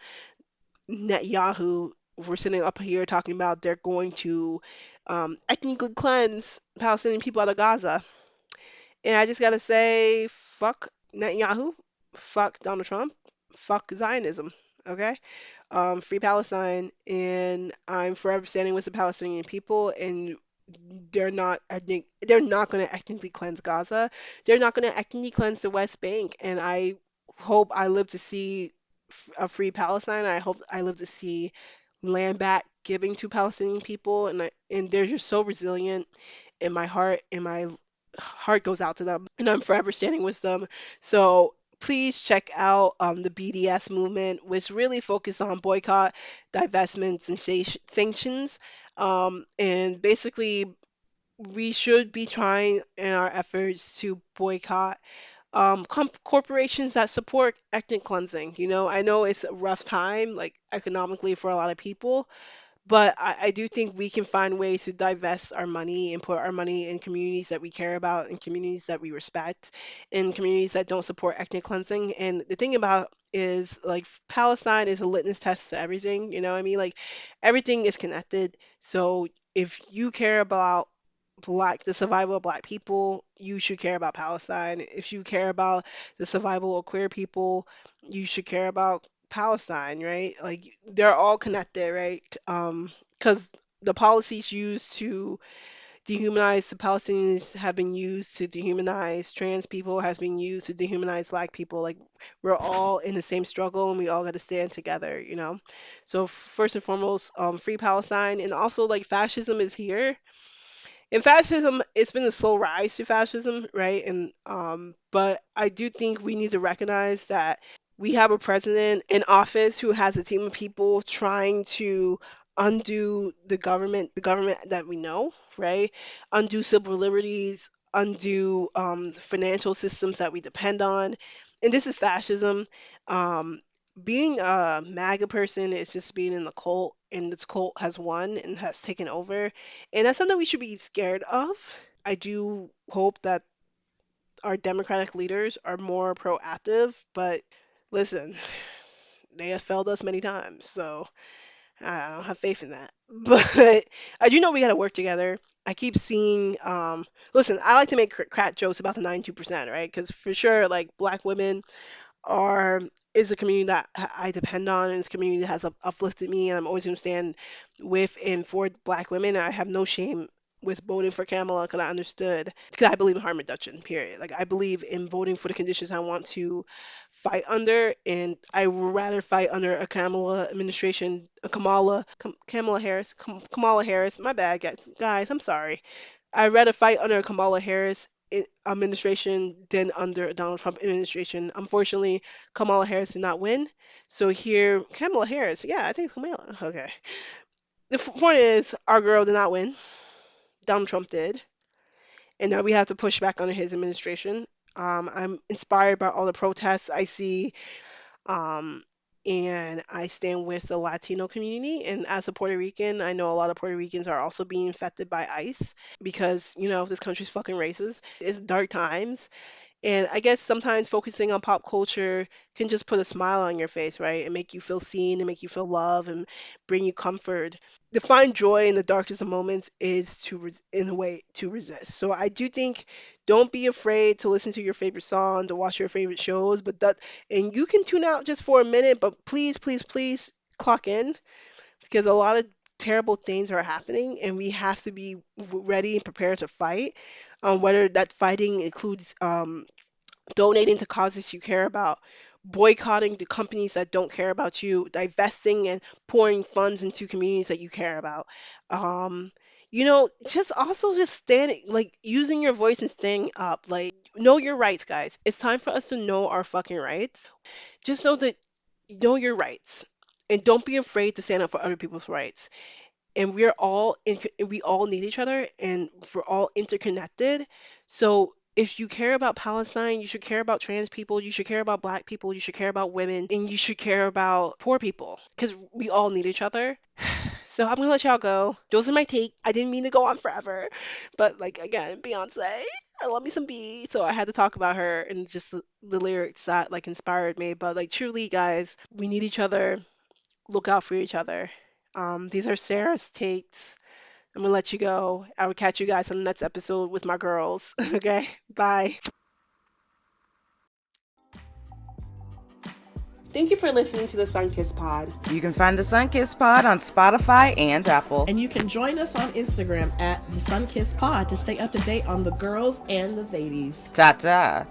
Netanyahu. We're sitting up here talking about they're going to ethnically cleanse Palestinian people out of Gaza. And I just gotta say, fuck Netanyahu, fuck Donald Trump, fuck Zionism. Okay? Free Palestine, and I'm forever standing with the Palestinian people. And they're not going to ethnically cleanse Gaza. They're not going to ethnically cleanse the West Bank. And I hope I live to see a free Palestine. I hope I live to see land back giving to Palestinian people. And they're just so resilient. And my heart goes out to them, and I'm forever standing with them. So please check out the BDS movement, which really focus on boycott, divestments, and sanctions. And basically, we should be trying in our efforts to boycott corporations that support ethnic cleansing. I know it's a rough time, like economically for a lot of people, but I do think we can find ways to divest our money and put our money in communities that we care about, in communities that we respect, in communities that don't support ethnic cleansing. And the thing about is like Palestine is a litmus test to everything, you know what I mean? Like everything is connected. So if you care about the survival of black people, you should care about Palestine. If you care about the survival of queer people, you should care about Palestine, right? Like they're all connected, right? Because the policies used to dehumanize the Palestinians have been used to dehumanize trans people, has been used to dehumanize black people. Like we're all in the same struggle, and we all got to stand together. So first and foremost, free Palestine, and also like fascism is here. And fascism, it's been a slow rise to fascism, right? And but I do think we need to recognize that we have a president in office who has a team of people trying to undo the government that we know, right? Undo civil liberties, undo financial systems that we depend on. And this is fascism. Um, Being a MAGA person is just being in the cult, and this cult has won and has taken over. And that's something we should be scared of. I do hope that our Democratic leaders are more proactive, but listen, they have failed us many times, so I don't have faith in that. But I do know we got to work together. I keep seeing, listen, I like to make crack jokes about the 92%, right? Because for sure, like black women are is a community that I depend on, and it's a community that has uplifted me, and I'm always going to stand with and for black women. I have no shame with voting for Kamala because I understood, because I believe in harm reduction, period. Like I believe in voting for the conditions I want to fight under, and I would rather fight under a Kamala administration, Kamala Harris, Kamala Harris. My bad, guys, I'm sorry. I'd rather fight under a Kamala Harris administration than under a Donald Trump administration. Unfortunately, Kamala Harris did not win. So here, Kamala Harris, yeah, I think it's Kamala. Okay. The point is, our girl did not win. Donald Trump did. And now we have to push back under his administration. I'm inspired by all the protests I see. Um, and I stand with the Latino community. And as a Puerto Rican, I know a lot of Puerto Ricans are also being infected by ICE because, this country's fucking racist. It's dark times. And I guess sometimes focusing on pop culture can just put a smile on your face, right? And make you feel seen and make you feel love and bring you comfort. To find joy in the darkest of moments is in a way to resist. So I do think don't be afraid to listen to your favorite song, to watch your favorite shows, and you can tune out just for a minute, but please, please, please clock in because a lot of terrible things are happening and we have to be ready and prepared to fight. Whether that fighting includes donating to causes you care about, boycotting the companies that don't care about you, divesting and pouring funds into communities that you care about. Um, just also just standing, like using your voice and standing up, like know your rights, guys. It's time for us to know our fucking rights. Just know your rights and don't be afraid to stand up for other people's rights, and we all need each other and we're all interconnected. So if you care about Palestine, you should care about trans people, you should care about black people, you should care about women, and you should care about poor people because we all need each other. So I'm gonna let y'all go. Those are my take. I didn't mean to go on forever, but like again, Beyonce, I love me some B, so I had to talk about her and just the lyrics that like inspired me. But like truly, guys, we need each other. Look out for each other. These are Sarah's takes. I'm gonna let you go. I will catch you guys on the next episode with my girls. Okay, bye. Thank you for listening to the Sunkissed Pod. You can find the Sunkissed Pod on Spotify and Apple. And you can join us on Instagram at the Sunkissed Pod to stay up to date on the girls and the ladies. Ta-ta.